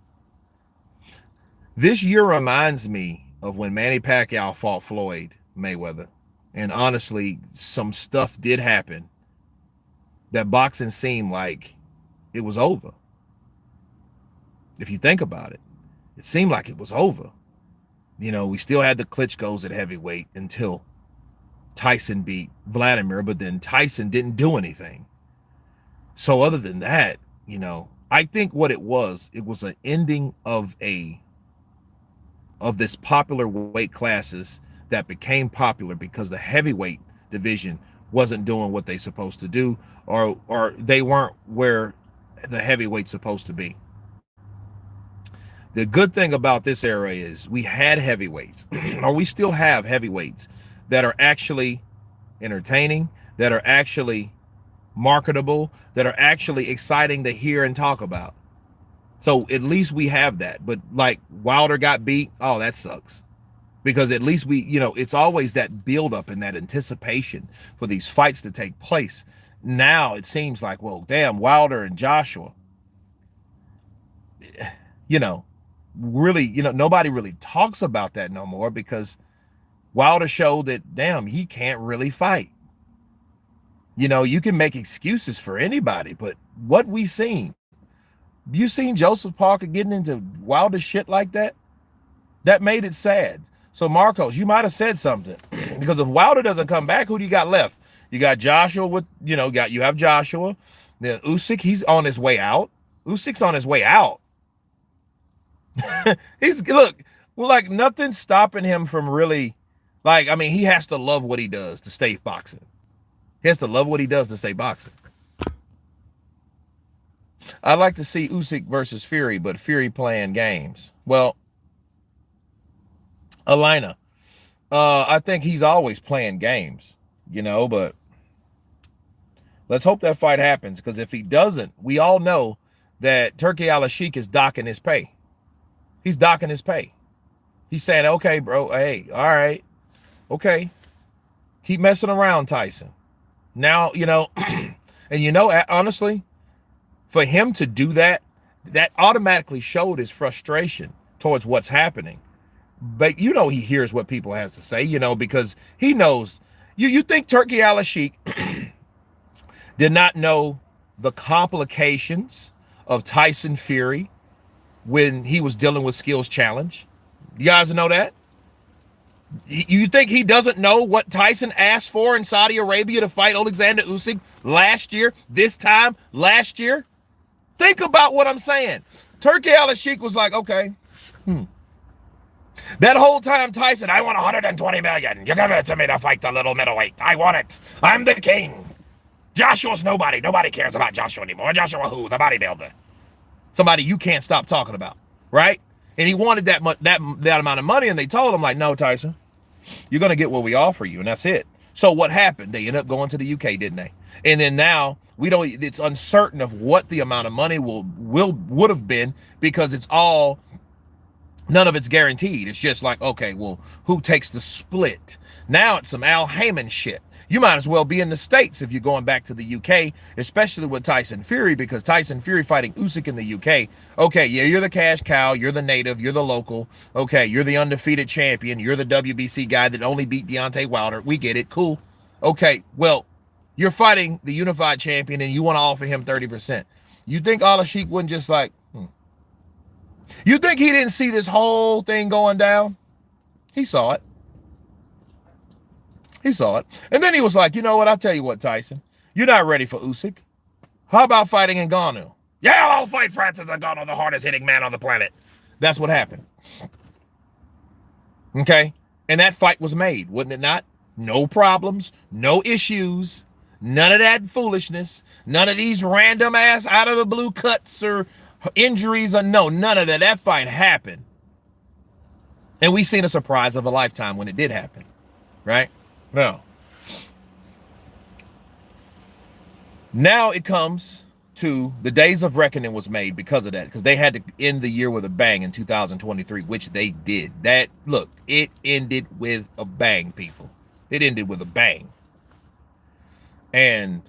This year reminds me of when Manny Pacquiao fought Floyd Mayweather. And honestly, some stuff did happen that boxing seemed like it was over. If you think about it, it seemed like it was over. You know, we still had the Klitschko's at heavyweight until Tyson beat Vladimir, but then Tyson didn't do anything. So other than that, I think what it was an ending of this popular weight classes that became popular because the heavyweight division wasn't doing what they supposed to do, or they weren't where the heavyweight's supposed to be. The good thing about this era is we had heavyweights, or we still have heavyweights that are actually entertaining, that are actually marketable, that are actually exciting to hear and talk about. So at least we have that. But like Wilder got beat, oh, that sucks. Because at least it's always that buildup and that anticipation for these fights to take place. Now it seems like, well, damn, Wilder and Joshua, really, nobody really talks about that no more because Wilder showed that, damn, he can't really fight. You can make excuses for anybody, but what we seen, you seen Joseph Parker getting into Wilder shit like that? That made it sad. So Marcos, you might have said something because if Wilder doesn't come back, who do you got left? You got Joshua with, you have Joshua. Then Usyk, he's on his way out. Usyk's on his way out. Like nothing's stopping him from really, he has to love what he does to stay boxing. He has to love what he does to stay boxing. I'd like to see Usyk versus Fury, but Fury playing games. Well, Alina, I think he's always playing games, but let's hope that fight happens, because if he doesn't, we all know that Turki Al-Sheikh is docking his pay. He's docking his pay. He's saying, okay, bro, hey, all right, okay, keep messing around, Tyson. Now, and honestly, for him to do that, that automatically showed his frustration towards what's happening. But he hears what people has to say, because he knows. You think Turki Al-Sheikh did not know the complications of Tyson Fury when he was dealing with Skills Challenge? You guys know that? You think he doesn't know what Tyson asked for in Saudi Arabia to fight Oleksandr Usyk last year, this time last year? Think about what I'm saying. Turki Al-Sheikh was like, okay, That whole time Tyson, I want 120 million. You give it to me to fight the little middleweight. I want it. I'm the king. Joshua's nobody. Nobody cares about Joshua anymore. Joshua who? The bodybuilder. Somebody you can't stop talking about, right? And he wanted that amount of money, and they told him, like, no, Tyson, you're going to get what we offer you, and that's it. So what happened? They ended up going to the UK, didn't they? And then now it's uncertain of what the amount of money would have been, because none of it's guaranteed. It's just like, okay, well, who takes the split? Now it's some Al Heyman shit. You might as well be in the States if you're going back to the UK, especially with Tyson Fury, because Tyson Fury fighting Usyk in the UK. Okay, yeah, you're the cash cow, you're the native, you're the local. Okay, you're the undefeated champion, you're the WBC guy that only beat Deontay Wilder. We get it, cool. Okay, well, you're fighting the unified champion and you want to offer him 30%. You think Al-Sheikh wouldn't just like, You think he didn't see this whole thing going down? He saw it. He saw it. And then he was like, you know what? I'll tell you what, Tyson. You're not ready for Usyk. How about fighting Ngannou? Yeah, I'll fight Francis Ngannou, the hardest hitting man on the planet. That's what happened. Okay? And that fight was made, wouldn't it not? No problems, no issues, none of that foolishness, none of these random ass out of the blue cuts or injuries, or none of that. That fight happened. And we seen a surprise of a lifetime when it did happen. Right? No. Now it comes to the days of reckoning was made because of that, because they had to end the year with a bang in 2023, which they did. It ended with a bang, people. It ended with a bang. And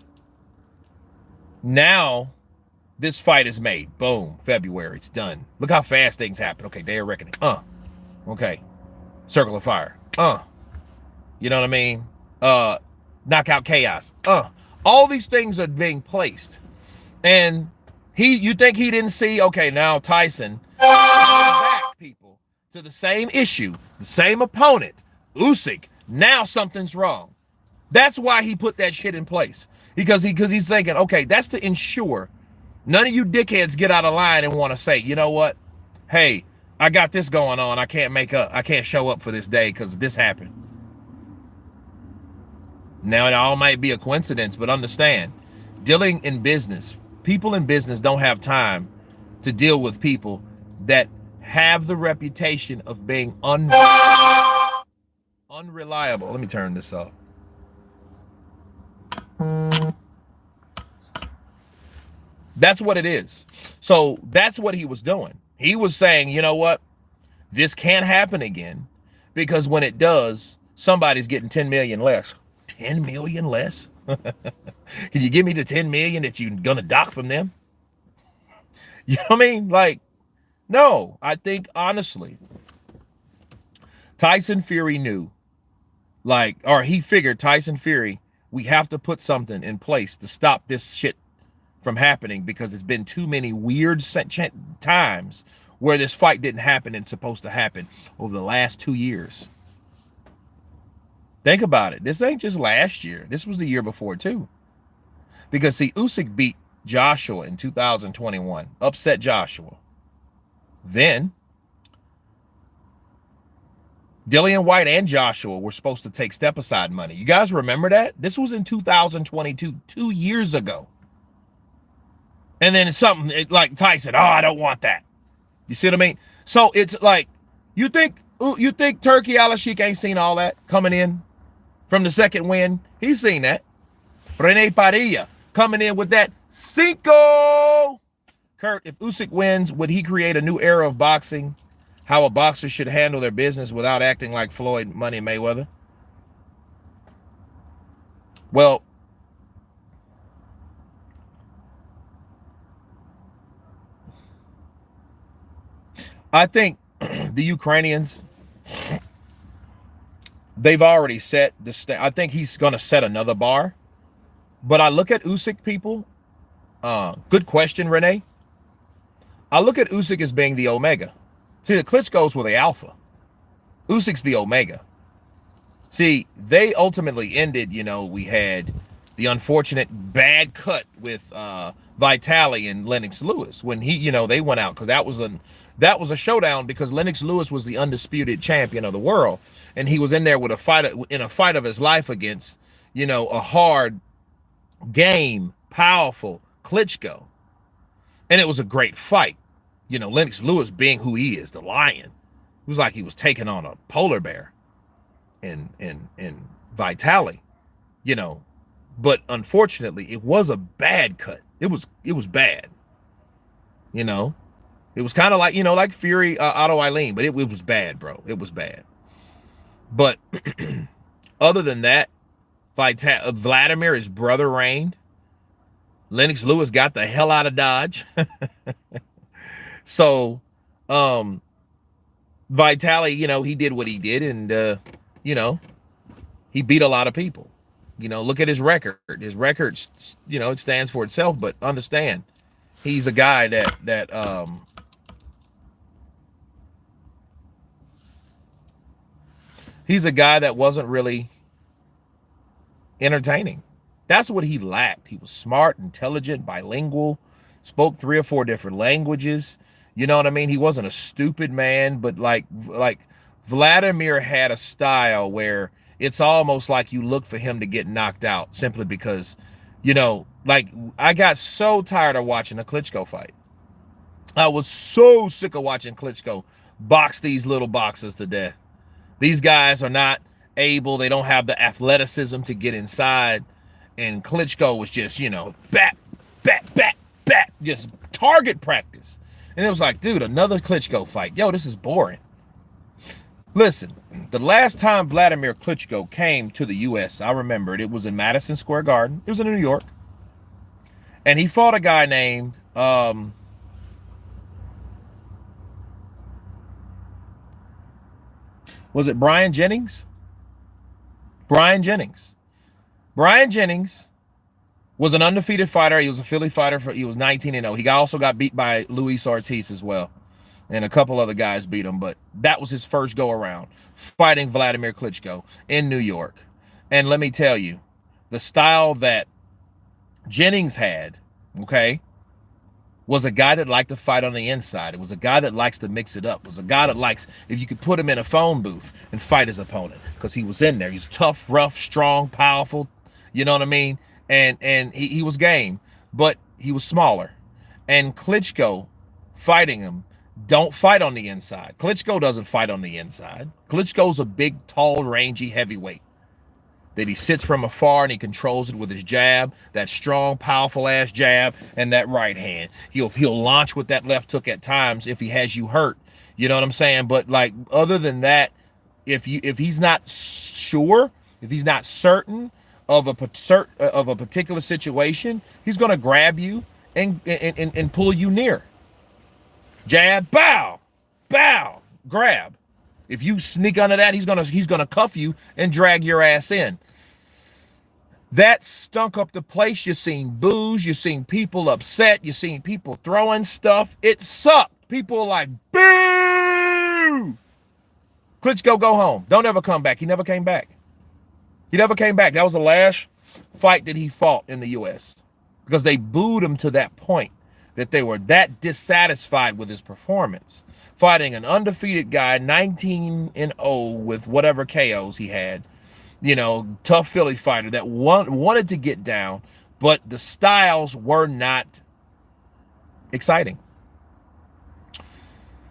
now this fight is made. Boom. February. It's done. Look how fast things happen. Okay, day of reckoning. Okay. Circle of fire. You know what I mean? Knockout chaos. All these things are being placed. And you think he didn't see, okay, now Tyson back, people, to the same issue, the same opponent, Usyk. Now something's wrong. That's why he put that shit in place. because he's thinking, okay, that's to ensure none of you dickheads get out of line and want to say, you know what, hey, I got this going on. I can't show up for this day because this happened. Now it all might be a coincidence, but understand, dealing in business, people in business don't have time to deal with people that have the reputation of being unreliable. Let me turn this off. That's what it is. So that's what he was doing. He was saying, you know what? This can't happen again, because when it does, somebody's getting 10 million less. 10 million less? Can you give me the 10 million that you're gonna dock from them? You know what I mean? Like, no, I think honestly, Tyson Fury knew, like, or he figured Tyson Fury, we have to put something in place to stop this shit from happening, because it's been too many weird times where this fight didn't happen and supposed to happen over the last 2 years. Think about it. This ain't just last year. This was the year before too. Because see, Usyk beat Joshua in 2021, upset Joshua. Then Dillian White and Joshua were supposed to take step aside money. You guys remember that? This was in 2022, 2 years ago. And then it's something like Tyson, oh, I don't want that. You see what I mean? So it's like, you think Turkey Al-Sheikh ain't seen all that coming in from the second win? He's seen that. Rene Padilla coming in with that cinco. Kurt, if Usyk wins, would he create a new era of boxing? How a boxer should handle their business without acting like Floyd Money Mayweather? Well, I think the Ukrainians, they've already set the I think he's going to set another bar. But I look at Usyk, people. Good question, Renee. I look at Usyk as being the omega. See, the Klitschko's were the alpha. Usyk's the omega. See, they ultimately ended, you know, we had the unfortunate bad cut with Vitaly and Lennox Lewis when he, you know, they went out, because that was a showdown, because Lennox Lewis was the undisputed champion of the world, and he was in there with a fight of his life against, you know, a hard game, powerful Klitschko. And it was a great fight. You know, Lennox Lewis being who he is, the lion. It was like he was taking on a polar bear in Vitaly, you know. But unfortunately, it was a bad cut. It was bad. You know, it was kind of like, you know, like Fury, Otto Eileen, but it was bad, bro. It was bad. But other than that, Vladimir, his brother, reigned. Lennox Lewis got the hell out of Dodge. So, Vitaly, you know, he did what he did, and you know, he beat a lot of people. You know, look at his record. His record, you know, it stands for itself. But understand, he's a guy that he's a guy that wasn't really entertaining. That's what he lacked. He was smart, intelligent, bilingual, spoke 3 or 4 different languages. You know what I mean? He wasn't a stupid man, but like Vladimir had a style where it's almost like you look for him to get knocked out, simply because, you know, like, I got so tired of watching a Klitschko fight. I was so sick of watching Klitschko box these little boxers to death. These guys are not able, they don't have the athleticism to get inside. And Klitschko was just, you know, bat, just target practice. And it was like, dude, another Klitschko fight. Yo, this is boring. Listen, the last time Vladimir Klitschko came to the U.S., I remembered, it was in Madison Square Garden. It was in New York. And he fought a guy named, was it Brian Jennings? Brian Jennings was an undefeated fighter. He was a Philly fighter. He was 19-0. He also got beat by Luis Ortiz as well. And a couple other guys beat him. But that was his first go around, fighting Vladimir Klitschko in New York. And let me tell you, the style that Jennings had, okay, was a guy that liked to fight on the inside. It was a guy that likes to mix it up. It was a guy that likes, if you could put him in a phone booth and fight his opponent, because he was in there. He's tough, rough, strong, powerful. You know what I mean? And he was game, but he was smaller. And Klitschko fighting him, don't fight on the inside. Klitschko doesn't fight on the inside. Klitschko's a big, tall, rangy heavyweight that he sits from afar and he controls it with his jab, that strong, powerful ass jab, and that right hand. He'll launch with that left hook at times if he has you hurt. You know what I'm saying? But like other than that, if he's not sure, if he's not certain of a particular situation, he's gonna grab you and pull you near. Jab, bow, bow, grab. If you sneak under that, he's gonna cuff you and drag your ass in. That stunk up the place. You're seeing boos. You're seeing people upset. You're seeing people throwing stuff. It sucked. People are like, boo! Klitschko, go home. Don't ever come back. He never came back. He never came back. That was the last fight that he fought in the U.S. because they booed him to that point that they were that dissatisfied with his performance. Fighting an undefeated guy, 19-0 with whatever KOs he had. You know, tough Philly fighter that wanted to get down, but the styles were not exciting.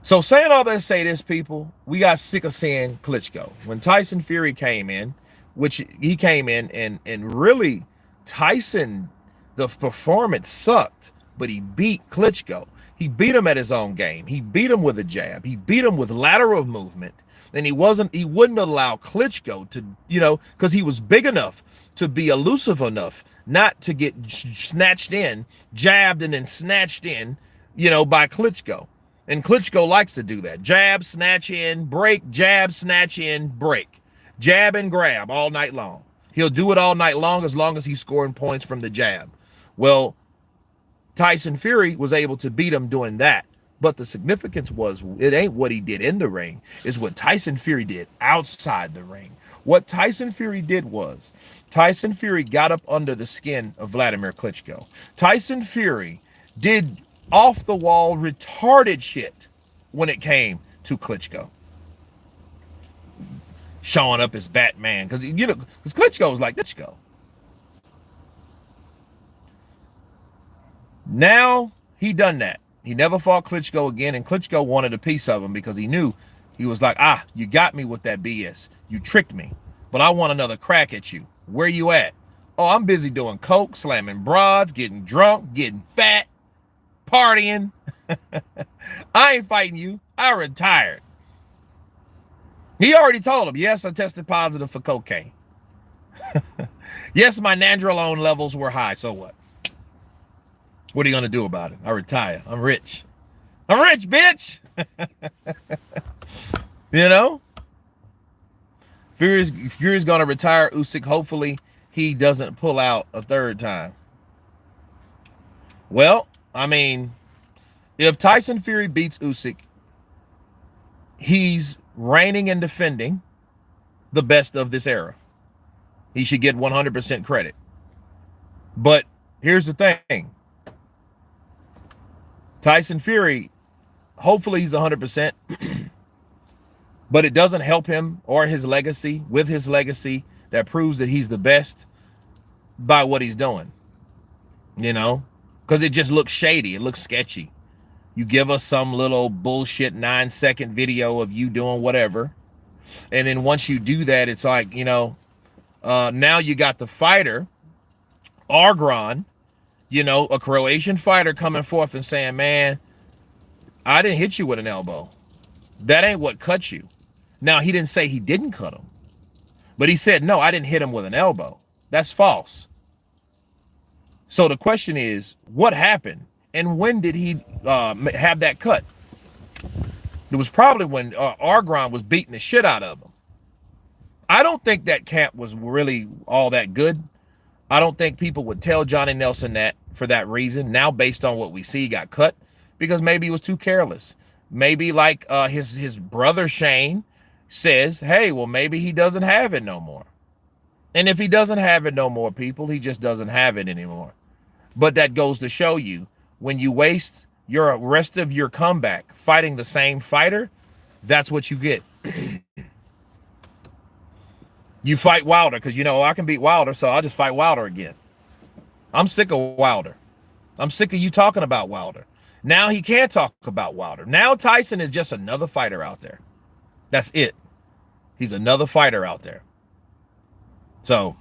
So saying all that to say this, people, we got sick of seeing Klitschko. When Tyson Fury came in, which he came in and really Tyson, the performance sucked, but he beat Klitschko. He beat him at his own game. He beat him with a jab. He beat him with lateral movement. And he wouldn't allow Klitschko to, you know, because he was big enough to be elusive enough not to get snatched in, jabbed and then snatched in, you know, by Klitschko. And Klitschko likes to do that. Jab, snatch in, break, jab, snatch in, break. Jab and grab all night long. He'll do it all night long as he's scoring points from the jab. Well, Tyson Fury was able to beat him doing that. But the significance was it ain't what he did in the ring, it's what Tyson Fury did outside the ring. What Tyson Fury did was Tyson Fury got up under the skin of Vladimir Klitschko. Tyson Fury did off the wall retarded shit when it came to Klitschko. Showing up as Batman because Klitschko was like Klitschko. Now he done that. He never fought Klitschko again, and Klitschko wanted a piece of him because he knew, he was like, you got me with that BS. You tricked me, but I want another crack at you. Where you at? Oh, I'm busy doing coke, slamming broads, getting drunk, getting fat, partying. I ain't fighting you. I retired. He already told him, yes, I tested positive for cocaine. Yes, my nandrolone levels were high. So what? What are you going to do about it? I retire. I'm rich. I'm rich, bitch. You know? Fury's going to retire Usyk. Hopefully, he doesn't pull out a third time. Well, I mean, if Tyson Fury beats Usyk, he's reigning and defending the best of this era. He should get 100% credit. But here's the thing. Tyson Fury, hopefully he's 100%, but it doesn't help him or his legacy, with his legacy that proves that he's the best by what he's doing, you know, because it just looks shady. It looks sketchy. You give us some little bullshit 9-second video of you doing whatever. And then once you do that, it's like, you know, now you got the fighter, Argron, you know, a Croatian fighter coming forth and saying, man, I didn't hit you with an elbow. That ain't what cut you. Now, he didn't say he didn't cut him, but he said, no, I didn't hit him with an elbow. That's false. So the question is, what happened? And when did he have that cut? It was probably when Argron was beating the shit out of him. I don't think that camp was really all that good. I don't think people would tell Johnny Nelson that for that reason. Now, based on what we see, he got cut because maybe he was too careless. Maybe like his brother Shane says, hey, well, maybe he doesn't have it no more. And if he doesn't have it no more, people, he just doesn't have it anymore. But that goes to show you, when you waste your rest of your comeback fighting the same fighter, that's what you get. You fight Wilder because you know I can beat Wilder, so I'll just fight Wilder again. I'm sick of Wilder. I'm sick of you talking about Wilder. Now he can't talk about Wilder. Now Tyson is just another fighter out there. That's it. He's another fighter out there. So,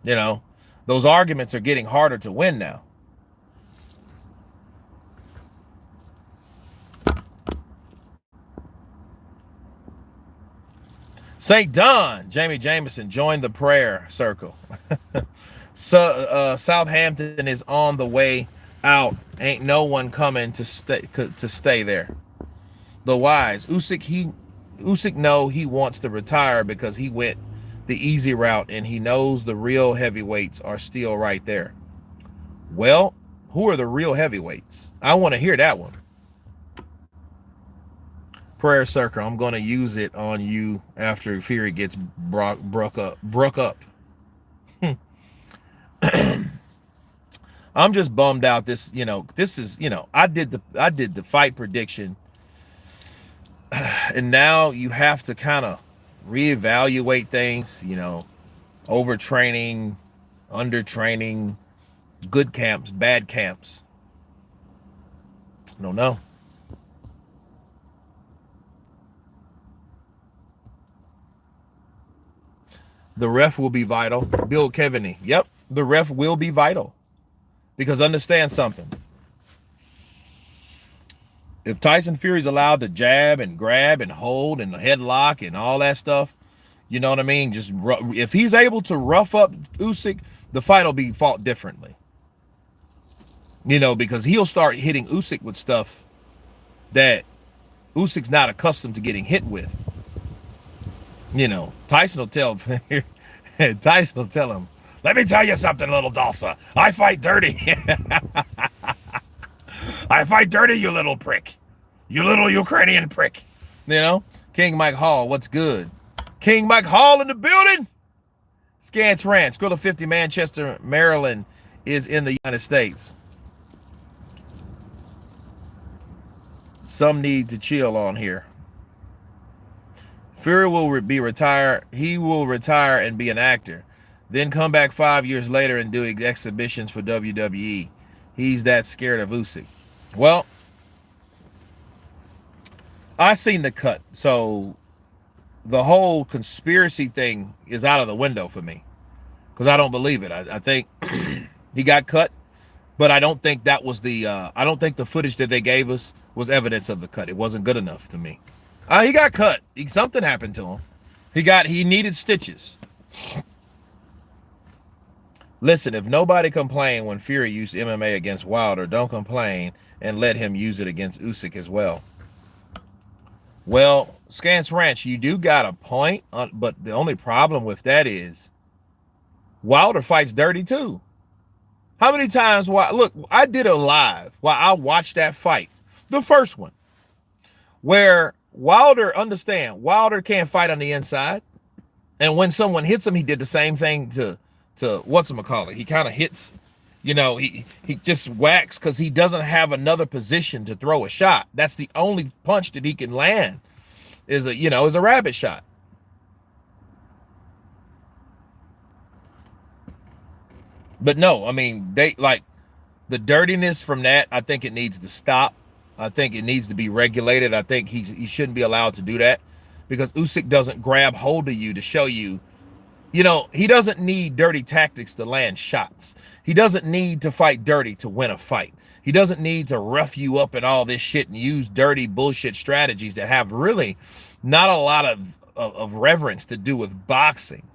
you know, those arguments are getting harder to win now. St. Don, Jamie Jameson, joined the prayer circle. So Southampton is on the way out. Ain't no one coming to stay there. The wise Usyk know he wants to retire because he went the easy route and he knows the real heavyweights are still right there. Well, who are the real heavyweights? I want to hear that one. Prayer circle. I'm going to use it on you after Fury gets broke up. I'm just bummed out. This is, I did the fight prediction, and now you have to kind of reevaluate things, overtraining, undertraining, good camps, bad camps. I don't know. The ref will be vital. Bill Keviney. Yep, the ref will be vital. Because understand something. If Tyson Fury's allowed to jab and grab and hold and headlock and all that stuff, you know what I mean? Just if he's able to rough up Usyk, the fight will be fought differently. Because he'll start hitting Usyk with stuff that Usyk's not accustomed to getting hit with. Tyson will tell him, let me tell you something, little Dulce. I fight dirty. I fight dirty, you little prick. You little Ukrainian prick. King Mike Hall, what's good? King Mike Hall in the building. Scants Ranch, Skrilla 50, Manchester, Maryland is in the United States. Some need to chill on here. Fury will be retired. He will retire and be an actor. Then come back 5 years later and do exhibitions for WWE. He's that scared of Usyk. Well, I seen the cut. So the whole conspiracy thing is out of the window for me. Because I don't believe it. I think he got cut. But I don't think that was I don't think the footage that they gave us was evidence of the cut. It wasn't good enough to me. He got cut. Something happened to him. He needed stitches. Listen, if nobody complained when Fury used MMA against Wilder, don't complain and let him use it against Usyk as well. Well, Scants Ranch, you do got a point, but the only problem with that is Wilder fights dirty too. How many times? Look, I did a live while I watched that fight, the first one, where Wilder can't fight on the inside. And when someone hits him, he did the same thing to whatchamacallit. He kind of hits, he just whacks because he doesn't have another position to throw a shot. That's the only punch that he can land is a rabbit shot. But no, I mean, the dirtiness from that, I think it needs to stop. I think it needs to be regulated. I think he shouldn't be allowed to do that because Usyk doesn't grab hold of you to show you, he doesn't need dirty tactics to land shots. He doesn't need to fight dirty to win a fight. He doesn't need to rough you up and all this shit and use dirty bullshit strategies that have really not a lot of reverence to do with boxing,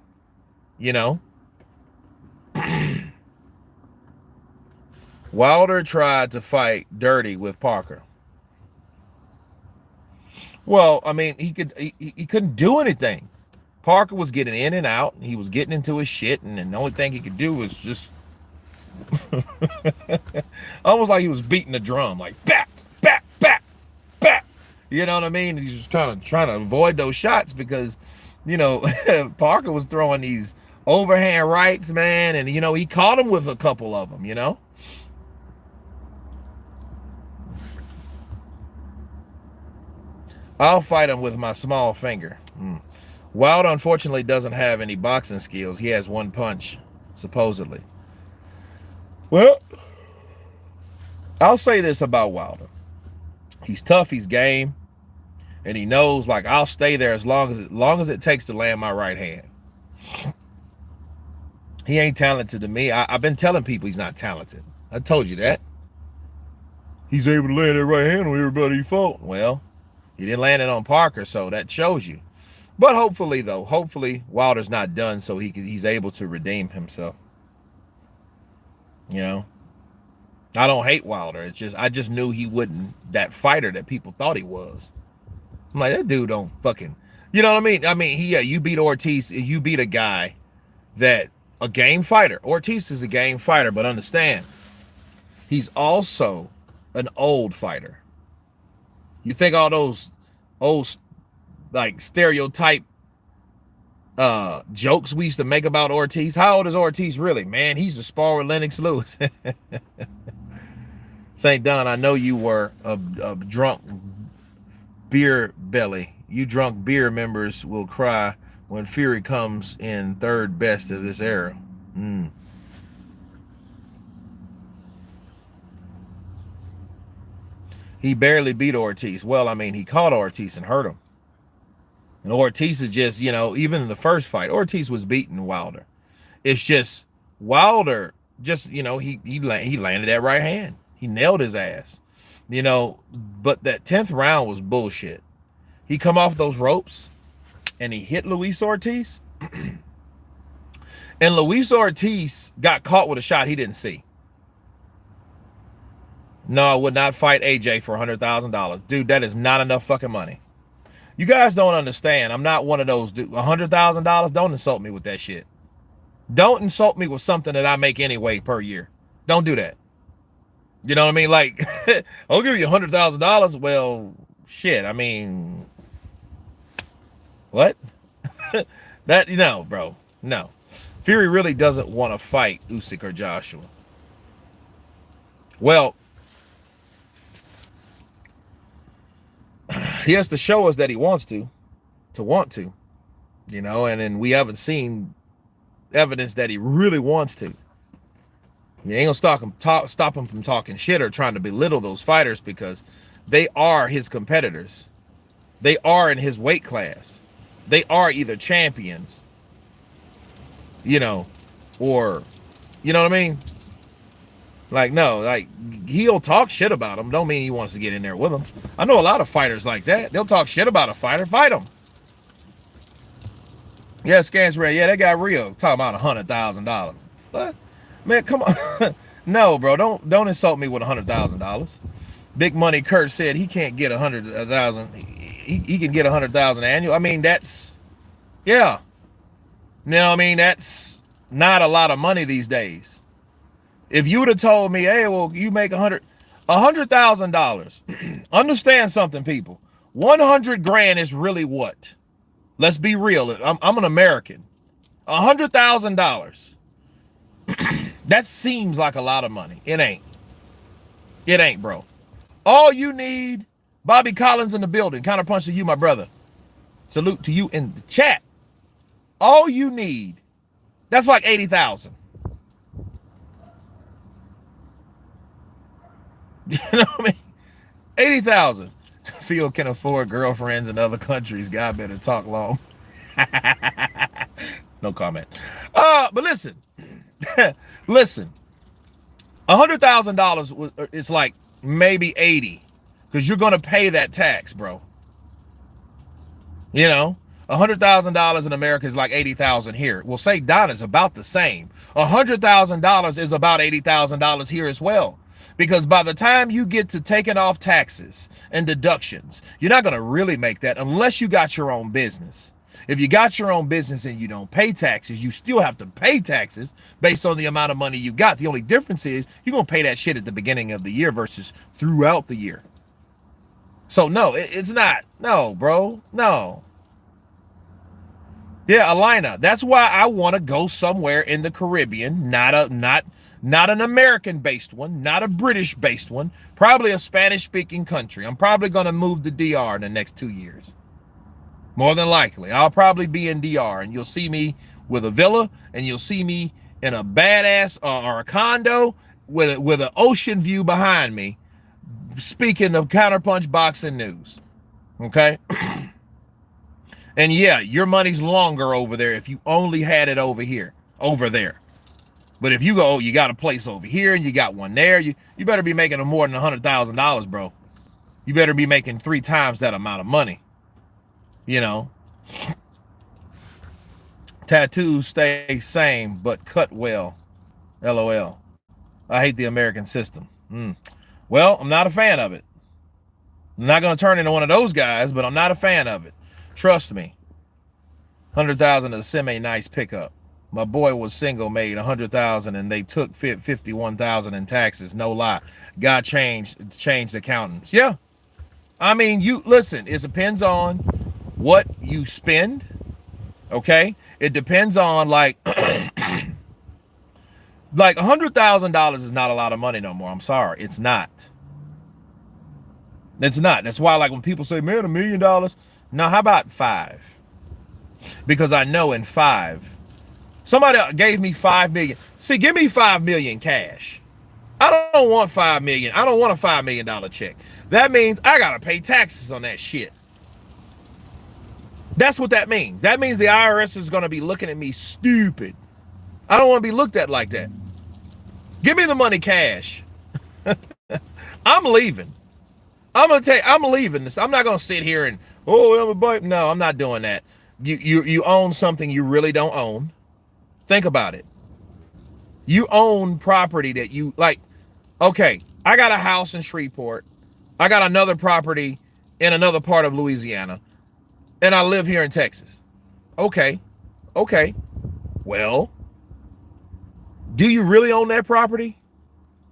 Wilder tried to fight dirty with Parker. Well, I mean, he couldn't do anything. Parker was getting in and out, and he was getting into his shit, and the only thing he could do was just almost like he was beating a drum, like back, back, back, back. You know what I mean? He's just kind of trying to avoid those shots because, Parker was throwing these overhand rights, man, and he caught him with a couple of them, I'll fight him with my small finger. Wilder unfortunately doesn't have any boxing skills. He has one punch, supposedly. Well, I'll say this about Wilder. He's tough, he's game, and he knows, like, I'll stay there as long as it takes to land my right hand. He ain't talented to me. I've been telling people he's not talented. I told you that. He's able to land that right hand on everybody he fought. Well, he didn't land it on Parker, so that shows you. But hopefully, though, Wilder's not done, so he's able to redeem himself. You know, I don't hate Wilder. I just knew he wouldn't, that fighter that people thought he was. I'm like, that dude don't fucking, you know what I mean? I mean, you beat Ortiz, you beat a guy a game fighter. Ortiz is a game fighter, but understand, he's also an old fighter. You think all those old, like, stereotype jokes we used to make about Ortiz? How old is Ortiz really? Man, he's a spar with Lennox Lewis. St. Don, I know you were a drunk beer belly. You drunk beer members will cry when Fury comes in third best of this era. He barely beat Ortiz. Well, I mean, he caught Ortiz and hurt him. And Ortiz is just, you know, even in the first fight, Ortiz was beating Wilder. It's just Wilder, just, you know, he landed that right hand. He nailed his ass, you know. But that 10th round was bullshit. He come off those ropes and he hit Luis Ortiz. And Luis Ortiz got caught with a shot he didn't see. No, I would not fight AJ for $100,000. Dude, that is not enough fucking money. You guys don't understand. I'm not one of those dudes. $100,000, don't insult me with that shit. Don't insult me with something that I make anyway per year. Don't do that. You know what I mean? Like, I'll give you $100,000. Well, shit, I mean, what? That, you know, bro, no. Fury really doesn't want to fight Usyk or Joshua. Well, he has to show us that he wants to want to, you know, and then we haven't seen evidence that he really wants to. You ain't gonna stop him from talking shit or trying to belittle those fighters, because they are his competitors. They are in his weight class. They are either champions, you know, or, you know what I mean? Like, no, like, he'll talk shit about him. Don't mean he wants to get in there with him. I know a lot of fighters like that. They'll talk shit about a fighter. Fight him. Yeah, Scans Red. Yeah, that guy Rio talking about $100,000. What? Man, come on. No, bro, don't insult me with $100,000. Big Money Kurt said he can't get 100,000. He can get 100,000 annual. I mean, that's, yeah. You know what I mean? That's not a lot of money these days. If you would have told me, hey, well, you make $100,000. Understand something, people. 100 grand is really what? Let's be real. I'm an American. $100,000. That seems like a lot of money. It ain't. It ain't, bro. All you need, Bobby Collins in the building. Counterpunch to you, my brother. Salute to you in the chat. All you need, that's like 80,000. You know what I mean? 80,000. Phil can afford girlfriends in other countries. God better talk long. No comment. But listen. Listen. $100,000 is like maybe 80, because you're gonna pay that tax, bro. You know, $100,000 in America is like 80,000 here. Well, say Donna's about the same. $100,000 is about $80,000 here as well. Because by the time you get to taking off taxes and deductions, you're not going to really make that unless you got your own business. If you got your own business and you don't pay taxes, you still have to pay taxes based on the amount of money you got. The only difference is you're going to pay that shit at the beginning of the year versus throughout the year. So no, it's not. No, bro. No. Yeah, Alina. That's why I want to go somewhere in the Caribbean, not Not an American-based one, not a British-based one, probably a Spanish-speaking country. I'm probably going to move to DR in the next 2 years. More than likely. I'll probably be in DR, and you'll see me with a villa, and you'll see me in a badass or a condo with an ocean view behind me, speaking of Counterpunch boxing news. Okay? And yeah, your money's longer over there if you only had it over there. But if you go, you got a place over here and you got one there, you better be making more than $100,000, bro. You better be making 3 times that amount of money. You know. Tattoos stay same, but cut well. LOL. I hate the American system. Well, I'm not a fan of it. I'm not going to turn into one of those guys, but I'm not a fan of it. Trust me. 100,000 is a semi-nice pickup. My boy was single, made 100,000, and they took 51,000 in taxes. No lie. God changed accountants. Yeah. I mean, you listen, it depends on what you spend. Okay? It depends on like $100,000 is not a lot of money no more. I'm sorry. It's not. It's not. That's why, like, when people say, man, $1 million. No, how about 5? Because I know in 5, somebody gave me 5 million. See, give me 5 million cash. I don't want 5 million. I don't want a $5 million check. That means I got to pay taxes on that shit. That's what that means. That means the IRS is going to be looking at me stupid. I don't want to be looked at like that. Give me the money cash. I'm leaving. I'm leaving this. I'm not going to sit here and, no, I'm not doing that. You own something you really don't own. Think about it. You own property that you like. Okay, I got a house in Shreveport. I got another property in another part of Louisiana, and I live here in Texas. Okay. Well, do you really own that property?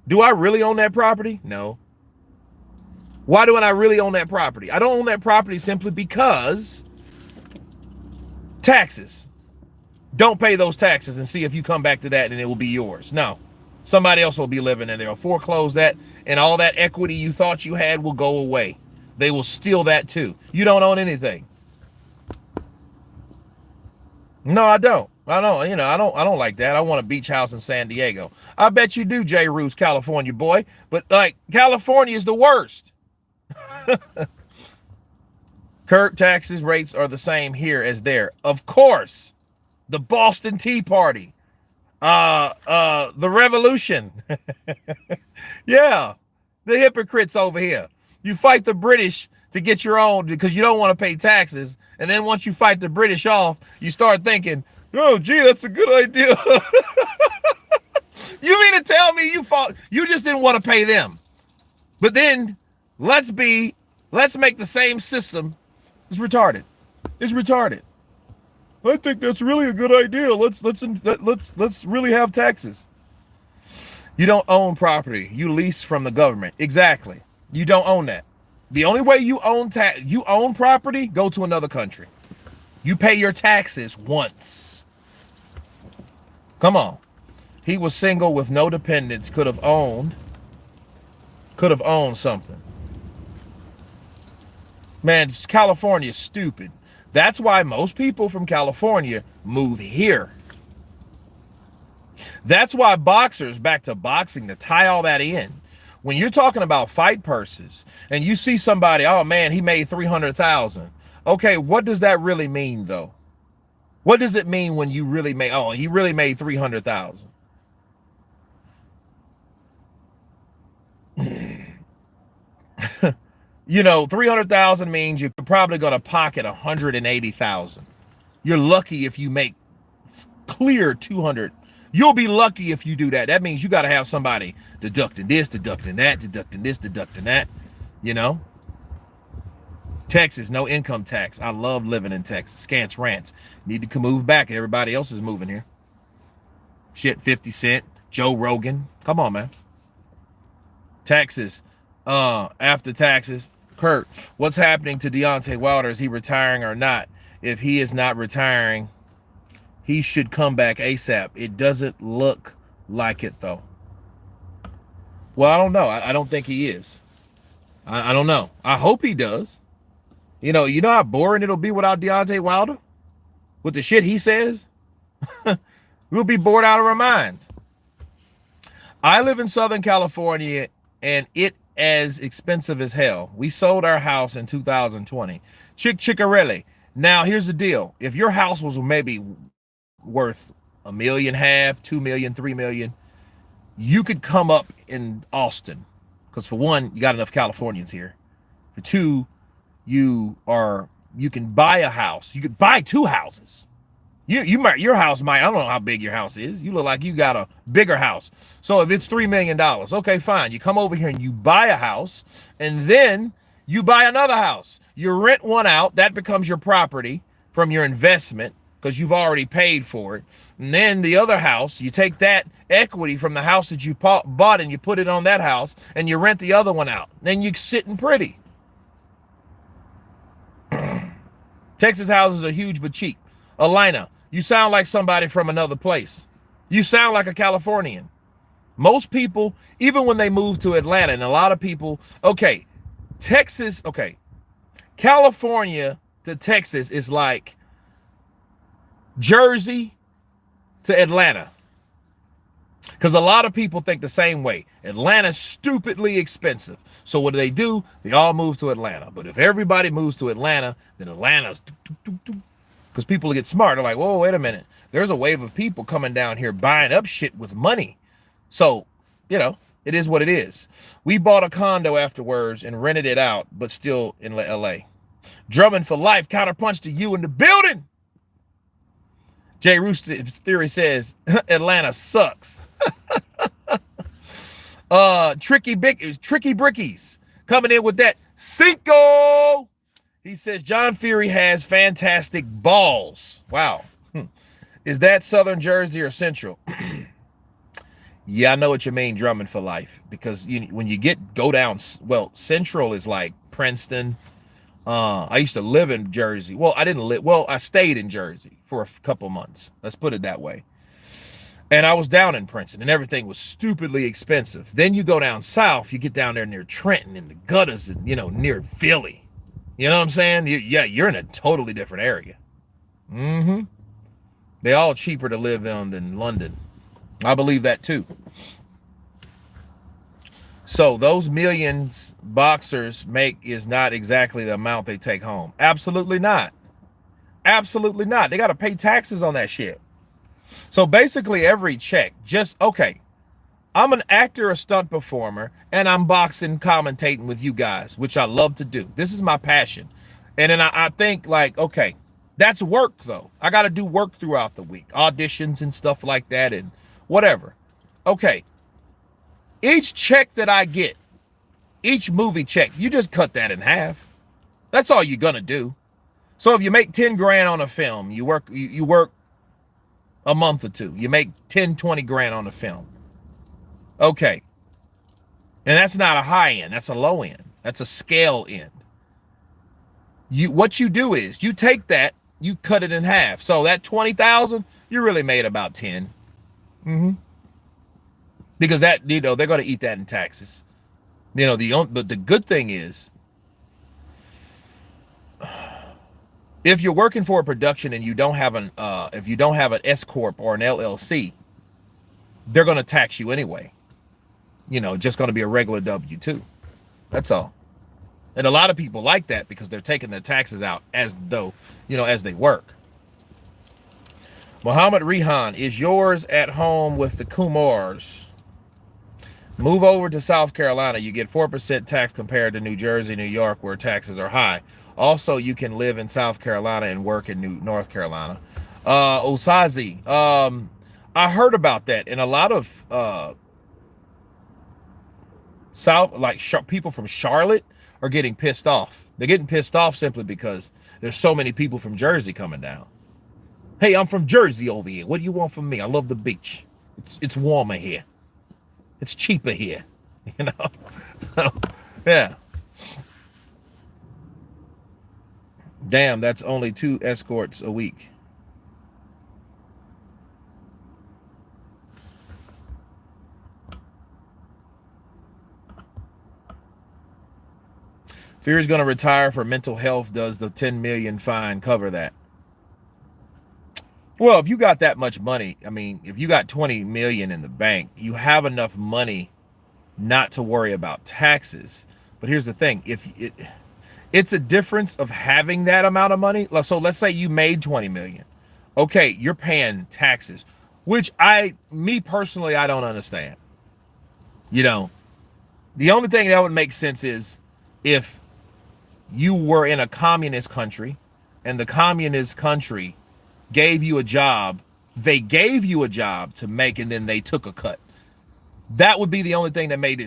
Do I really own that property? No. Why do I really own that property? I don't own that property simply because taxes. Don't pay those taxes and see if you come back to that and it will be yours. No. Somebody else will be living in there. Foreclose that, and all that equity you thought you had will go away. They will steal that too. You don't own anything. No, I don't. I don't like that. I want a beach house in San Diego. I bet you do, J. Roos, California boy. But like, California is the worst. Kirk, taxes rates are the same here as there. Of course. The Boston Tea Party. The revolution. Yeah. The hypocrites over here. You fight the British to get your own because you don't want to pay taxes. And then once you fight the British off, you start thinking, oh, gee, that's a good idea. You mean to tell me you just didn't want to pay them? But then let's make the same system. It's retarded. It's retarded. I think that's really a good idea. Let's really have taxes. You don't own property. You lease from the government. Exactly. You don't own that. The only way you own property, go to another country. You pay your taxes once. Come on. He was single with no dependents, could have owned something. Man, California is stupid. That's why most people from California move here. That's why boxers, back to boxing, to tie all that in. When you're talking about fight purses and you see somebody, oh man, he made 300,000. Okay, what does that really mean though? What does it mean when you really made, oh, he really made 300,000? You know, 300,000 means you're probably going to pocket 180,000. You're lucky if you make clear 200. You'll be lucky if you do that. That means you got to have somebody deducting this, deducting that, deducting this, deducting that, you know? Texas, no income tax. I love living in Texas. Scants rants. Need to move back. Everybody else is moving here. Shit, 50 Cent, Joe Rogan. Come on, man. Taxes. After taxes. Kurt, what's happening to Deontay Wilder? Is he retiring or not? If he is not retiring, he should come back ASAP. It doesn't look like it, though. Well, I don't know. I don't think he is. I don't know. I hope he does. You know how boring it'll be without Deontay Wilder? With the shit he says? We'll be bored out of our minds. I live in Southern California, and it as expensive as hell. We sold our house in 2020. Chickarelli. Now, here's the deal. If your house was maybe worth $1.5 million, 2 million, 3 million, you could come up in Austin. Because for one, you got enough Californians here. For two, you can buy a house. You could buy 2 houses. Your house might, I don't know how big your house is. You look like you got a bigger house. So if it's $3 million, okay, fine. You come over here and you buy a house, and then you buy another house. You rent one out. That becomes your property from your investment because you've already paid for it. And then the other house, you take that equity from the house that you bought and you put it on that house, and you rent the other one out. Then you're sitting pretty. Texas houses are huge but cheap. Alina, you sound like somebody from another place. You sound like a Californian. Most people, even when they move to Atlanta, and a lot of people, okay, Texas, okay, California to Texas is like Jersey to Atlanta. Because a lot of people think the same way. Atlanta's stupidly expensive. So what do? They all move to Atlanta. But if everybody moves to Atlanta, then Atlanta's... Because people get smart. They're like, whoa, wait a minute. There's a wave of people coming down here buying up shit with money. So, it is what it is. We bought a condo afterwards and rented it out, but still in LA. Drummond for life. Counterpunch to you in the building. Jay Rooster Theory says, Atlanta sucks. Tricky Brickies coming in with that Cinco. He says John Fury has fantastic balls. Wow. Is that Southern Jersey or Central? Yeah, I know what you mean, Drummond for life. Because when you go down, well, Central is like Princeton. I used to live in Jersey. Well, I stayed in Jersey for a couple months. Let's put it that way. And I was down in Princeton, and everything was stupidly expensive. Then you go down south, you get down there near Trenton and the gutters, and near Philly. You know what I'm saying? You're in a totally different area. They're all cheaper to live in than London. I believe that too. So those millions boxers make is not exactly the amount they take home. Absolutely not. Absolutely not. They got to pay taxes on that shit. So basically every check, okay, I'm an actor, a stunt performer, and I'm boxing, commentating with you guys, which I love to do. This is my passion. And then I think like, okay, that's work though. I got to do work throughout the week, auditions and stuff like that and whatever. Okay. Each check that I get, each movie check, you just cut that in half. That's all you're going to do. So if you make 10 grand on a film, you work a month or two, you make 10, 20 grand on a film. Okay. And that's not a high end. That's a low end. That's a scale end. What you do is you take that, you cut it in half. So that 20,000, you really made about 10. Because that, they're going to eat that in taxes. But the good thing is, if you're working for a production and you don't have an S corp or an LLC, they're going to tax you anyway. Just going to be a regular W-2. That's all. And a lot of people like that because they're taking their taxes out as though, as they work. Muhammad Rehan, is yours at home with the Kumars? Move over to South Carolina. You get 4% tax compared to New Jersey, New York, where taxes are high. Also, you can live in South Carolina and work in North Carolina. Osazi, I heard about that. And a lot of people from Charlotte are getting pissed off. They're getting pissed off simply because there's so many people from Jersey coming down. Hey, I'm from Jersey over here. What do you want from me? I love the beach. It's warmer here. It's cheaper here. Yeah. Damn, that's only 2 escorts a week. Fury's going to retire for mental health. Does the 10 million fine cover that? Well, if you got that much money, I mean, if you got 20 million in the bank, you have enough money not to worry about taxes. But here's the thing, it's a difference of having that amount of money. So let's say you made 20 million. Okay, you're paying taxes, which me personally, I don't understand. You know, the only thing that would make sense is if you were in a communist country and the communist country gave you a job, they gave you a job to make, and then they took a cut. That would be the only thing that made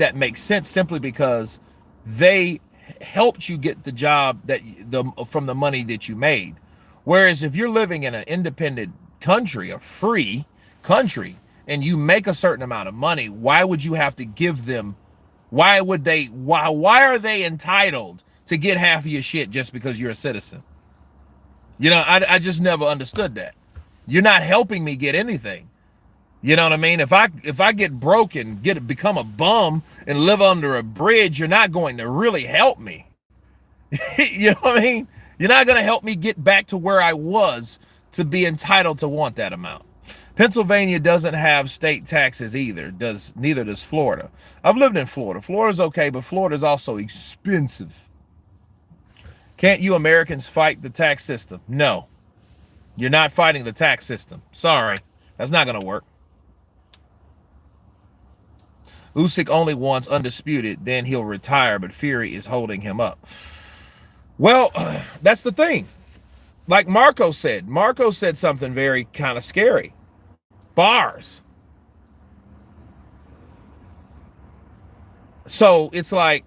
that make sense, simply because they helped you get the job from the money that you made. Whereas if you're living in an independent country, a free country, and you make a certain amount of money, why would you have to give them? Why are they entitled to get half of your shit just because you're a citizen? You know, I just never understood that. You're not helping me get anything. You know what I mean? If I get broke and become a bum and live under a bridge, you're not going to really help me. You know what I mean? You're not going to help me get back to where I was to be entitled to want that amount. Pennsylvania doesn't have state taxes either. Neither does Florida. I've lived in Florida. Florida's okay, but Florida's also expensive. Can't you Americans fight the tax system? No. You're not fighting the tax system. Sorry. That's not going to work. Usyk only wants undisputed, then he'll retire, but Fury is holding him up. Well, that's the thing. Like Marco said something very kind of scary. Bars. So it's like,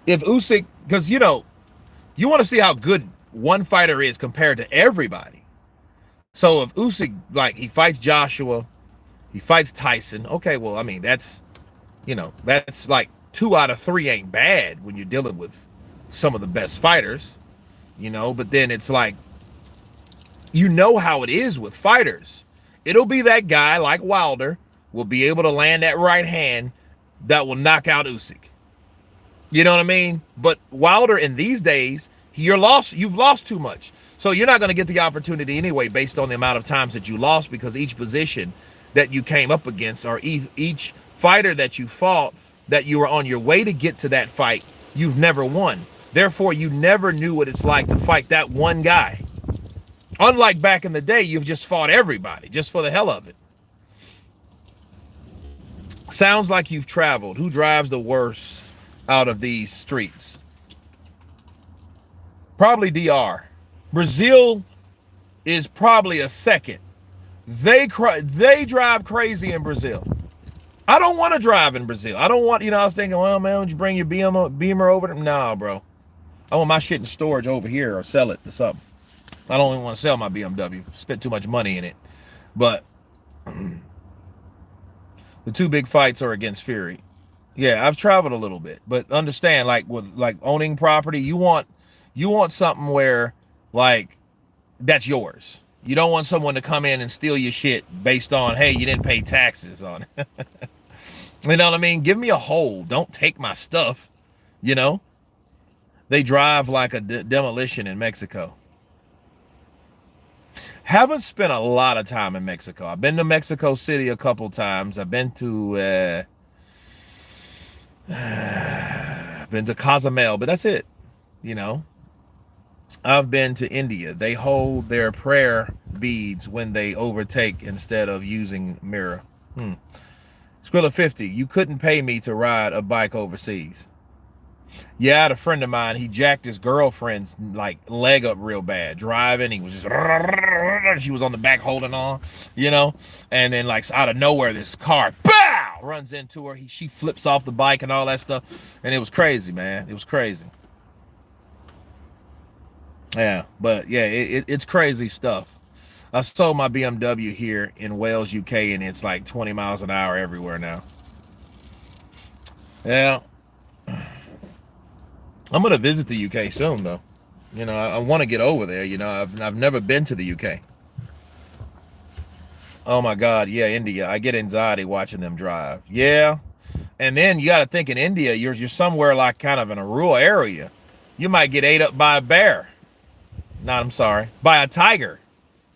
if Usyk, because you know, you want to see how good one fighter is compared to everybody. So if Usyk, like, he fights Joshua, he fights Tyson, okay, well, I mean, that's like 2 out of 3 ain't bad when you're dealing with some of the best fighters, but then it's like, how it is with fighters. It'll be that guy like Wilder will be able to land that right hand that will knock out Usyk. You know what I mean? But Wilder in these days, you've lost too much. So you're not going to get the opportunity anyway based on the amount of times that you lost, because each position that you came up against, or each fighter that you fought that you were on your way to get to that fight, you've never won. Therefore, you never knew what it's like to fight that one guy. Unlike back in the day, you've just fought everybody just for the hell of it. Sounds like you've traveled. Who drives the worst out of these streets? Probably DR. Brazil is probably a second. They drive crazy in Brazil. I don't want to drive in Brazil. I don't want, I was thinking, well, man, would you bring your Beamer over there? Nah, bro. I want my shit in storage over here or sell it to something. I don't even want to sell my BMW. Spent too much money in it. But the 2 big fights are against Fury. Yeah, I've traveled a little bit, but understand, like with owning property, you want something where like that's yours. You don't want someone to come in and steal your shit based on, hey, you didn't pay taxes on it. You know what I mean? Give me a hole. Don't take my stuff. They drive like a demolition in Mexico. Haven't spent a lot of time in Mexico. I've been to Mexico City a couple times. I've been to Cozumel, but that's it. I've been to India. They hold their prayer beads when they overtake instead of using mirror. Skrilla 50, you couldn't pay me to ride a bike overseas. Yeah, I had a friend of mine, he jacked his girlfriend's leg up real bad. Driving, he was just, she was on the back holding on, and then out of nowhere, this car, bow, runs into her. She flips off the bike and all that stuff. And it was crazy, man. It was crazy. Yeah, but yeah, it's crazy stuff. I sold my BMW here in Wales, UK, and it's like 20 miles an hour everywhere now. Yeah. I'm going to visit the UK soon, though. I want to get over there. I've never been to the UK. Oh, my God. Yeah, India. I get anxiety watching them drive. Yeah. And then you got to think in India, you're somewhere like kind of in a rural area. You might get ate up by a bear. Not, I'm sorry, by a tiger.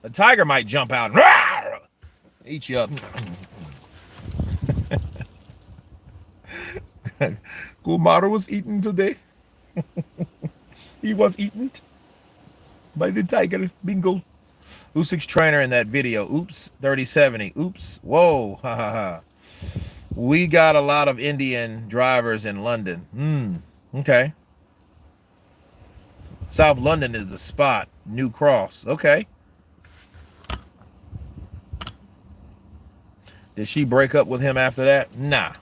A tiger might jump out and eat you up. Kumar was eaten today. He was eaten by the tiger. Bingo. Usyk's trainer in that video. Oops, 3070. Oops. Whoa. Ha ha ha. We got a lot of Indian drivers in London. Okay. South London is the spot. New Cross. Okay. Did she break up with him after that? Nah.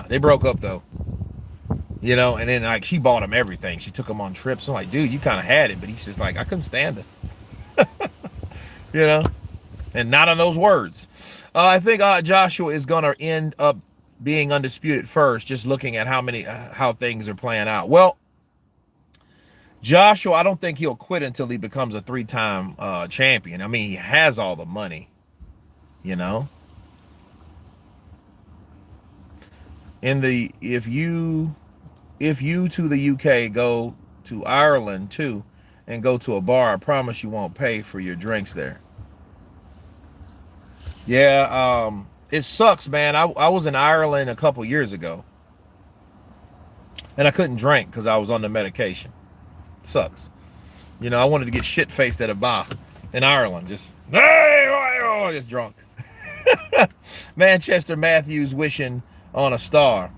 They broke up though. You know, and then like she bought him everything. She took him on trips. I'm like, dude, you kind of had it, but he's just like, I couldn't stand it. You know, and not on those words. I think Joshua is gonna end up being undisputed first, just looking at how things are playing out. Well, Joshua, I don't think he'll quit until he becomes a 3-time champion. I mean, he has all the money, you know. If you to the UK go to Ireland too and go to a bar, I promise you won't pay for your drinks there. Yeah, it sucks, man. I was in Ireland a couple years ago and I couldn't drink because I was on the medication. It sucks. You know, I wanted to get shit-faced at a bar in Ireland, just drunk. Manchester Matthews wishing on a star.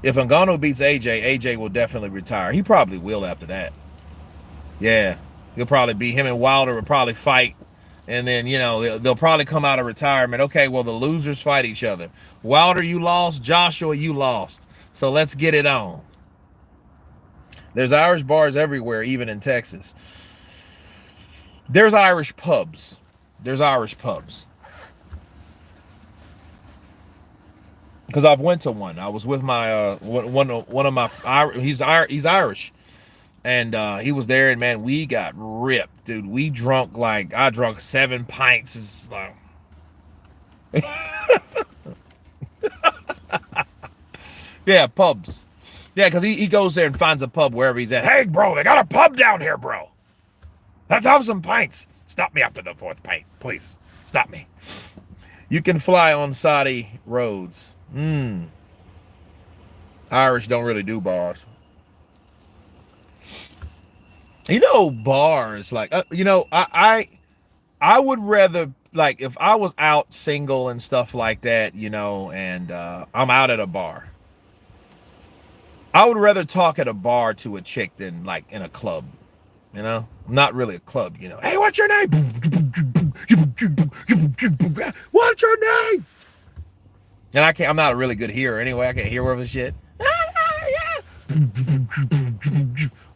If Ngannou beats AJ will definitely retire. He probably will after that. Yeah, he'll probably be, him and Wilder will probably fight. And then, you know, they'll probably come out of retirement. Okay, well, the losers fight each other. Wilder, you lost. Joshua, you lost. So let's get it on. There's Irish bars everywhere, even in Texas. There's Irish pubs. There's Irish pubs. Because I've went to one. I was with my one of my, he's Irish. And he was there, and man, we got ripped, dude. We drunk like, I drunk 7 pints. It's like, yeah, pubs. Yeah, because he goes there and finds a pub wherever he's at. Hey, bro, they got a pub down here, bro. Let's have some pints. Stop me after the 4th pint, please. Stop me. You can fly on Saudi roads. Irish don't really do bars. You know, bars, like, you know, I would rather, like, if I was out single and stuff like that, you know, and I'm out at a bar, I would rather talk at a bar to a chick than, like, in a club, you know? Not really a club, you know. Hey, what's your name? What's your name? And I'm not a really good hearer anyway. I can't hear over the shit.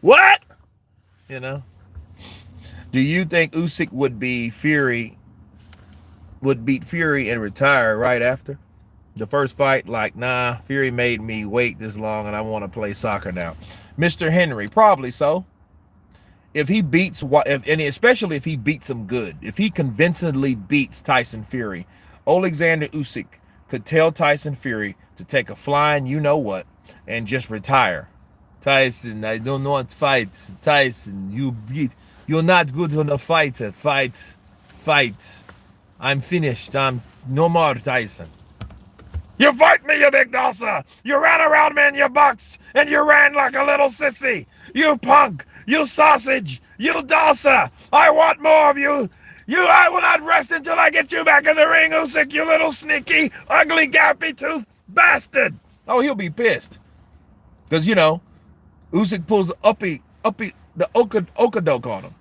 What? You know? Do you think Usyk would beat Fury and retire right after the first fight? Like, nah, Fury made me wait this long and I want to play soccer now. Mr. Henry, probably so. If he beats, and especially if he beats him good, if he convincingly beats Tyson Fury, Oleksandr Usyk could tell Tyson Fury to take a flying you-know-what and just retire. Tyson, I don't want to fight. Tyson, you're not good on a fighter. Fight. I'm finished. I'm no more, Tyson. You fight me, you big dosser. You ran around me in your box, and you ran like a little sissy. You punk. You sausage. You dosser. I want more of you. I will not rest until I get you back in the ring, Usyk, you little sneaky, ugly, gappy-toothed bastard. Oh, he'll be pissed. Because, you know, Usyk pulls the okadoke on him.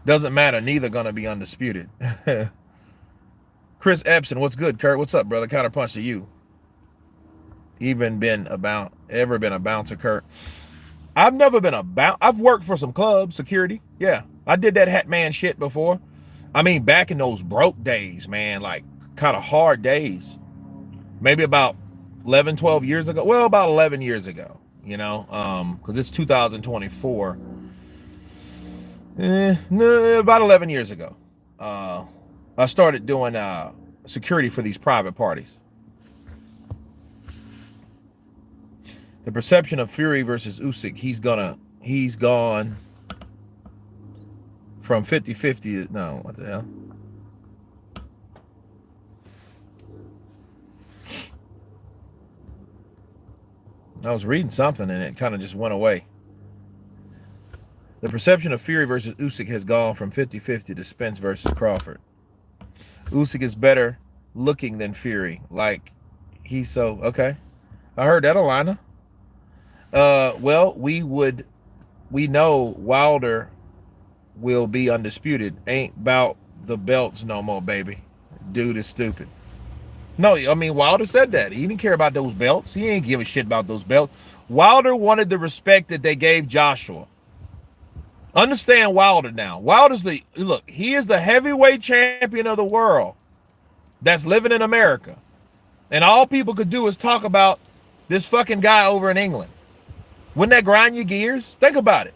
Doesn't matter. Neither gonna be undisputed. Chris Epson, what's good, Kurt? What's up, brother? Counterpunch to you. Ever been a bouncer, Kurt? I've never been I've worked for some clubs, security. Yeah, I did that hat man shit before. I mean, back in those broke days, man, like kind of hard days. Maybe about 11, 12 years ago. Well, about 11 years ago, you know, because it's 2024. No, about 11 years ago. I started doing security for these private parties. The perception of Fury versus Usyk, he's gone from 50-50. No, what the hell? I was reading something and it kind of just went away. The perception of Fury versus Usyk has gone from 50-50 to Spence versus Crawford. Usyk is better looking than Fury. Like, he's so... Okay. I heard that, Alana. Well, we know Wilder will be undisputed. Ain't about the belts no more, baby. Dude is stupid. No, I mean, Wilder said that. He didn't care about those belts. He ain't give a shit about those belts. Wilder wanted the respect that they gave Joshua. Understand Wilder now. Wilder's he is the heavyweight champion of the world that's living in America. And all people could do is talk about this fucking guy over in England. Wouldn't that grind your gears? Think about it.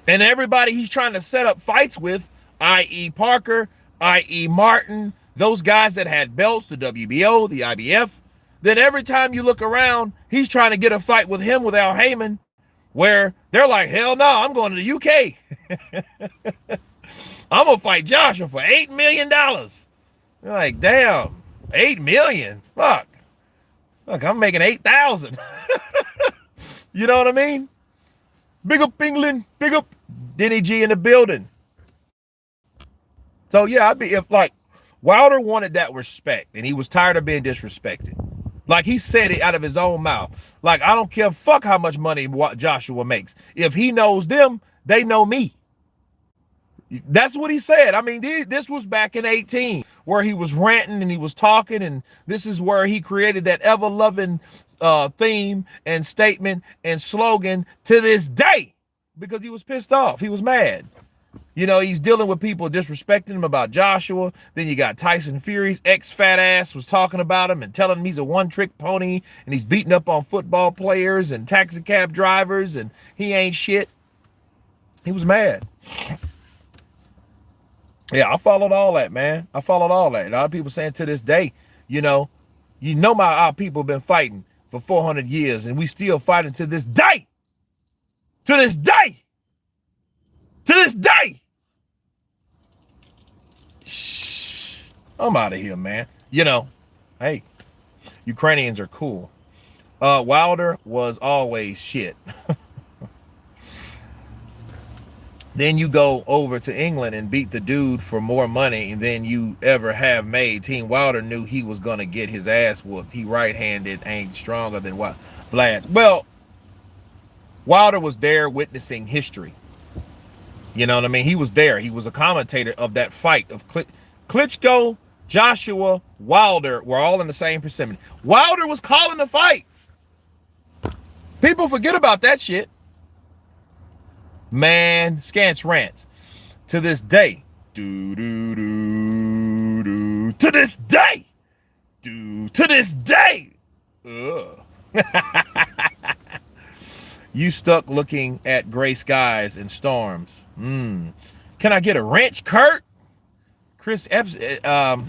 And everybody he's trying to set up fights with, i.e. Parker, i.e. Martin, those guys that had belts, the WBO, the IBF, then every time you look around, he's trying to get a fight with him, with Al Heyman, where they're like, hell no, I'm going to the UK. I'm going to fight Joshua for $8 million. They're like, damn, $8 million? Fuck. Look, I'm making 8,000. You know what I mean? Big up England, big up Denny G in the building. So yeah, if Wilder wanted that respect and he was tired of being disrespected. Like he said it out of his own mouth. Like, I don't care fuck how much money Joshua makes. If he knows them, they know me. That's what he said. I mean, this was back in 18 where he was ranting and he was talking, and this is where he created that ever-loving theme and statement and slogan to this day because he was pissed off. He was mad. You know, he's dealing with people disrespecting him about Joshua. Then you got Tyson Fury's ex-fat ass was talking about him and telling him he's a one-trick pony and he's beating up on football players and taxi cab drivers and he ain't shit. He was mad. Yeah, I followed all that, man. I followed all that. A lot of people saying to this day, our people have been fighting for 400 years and we still fighting to this day. To this day. To this day. Shh. I'm out of here, man. Hey, Ukrainians are cool. Wilder was always shit. Then you go over to England and beat the dude for more money than you ever have made. Team Wilder knew he was going to get his ass whooped. He right-handed ain't stronger than Vlad. Well, Wilder was there witnessing history. You know what I mean? He was there. He was a commentator of that fight of Klitschko, Joshua, Wilder were all in the same persimmon. Wilder was calling the fight. People forget about that shit. Man, Scance rants. To this day. To this day. To this day. Ugh. You stuck looking at gray skies and storms. Can I get a wrench, Kurt? Chris Aspirin.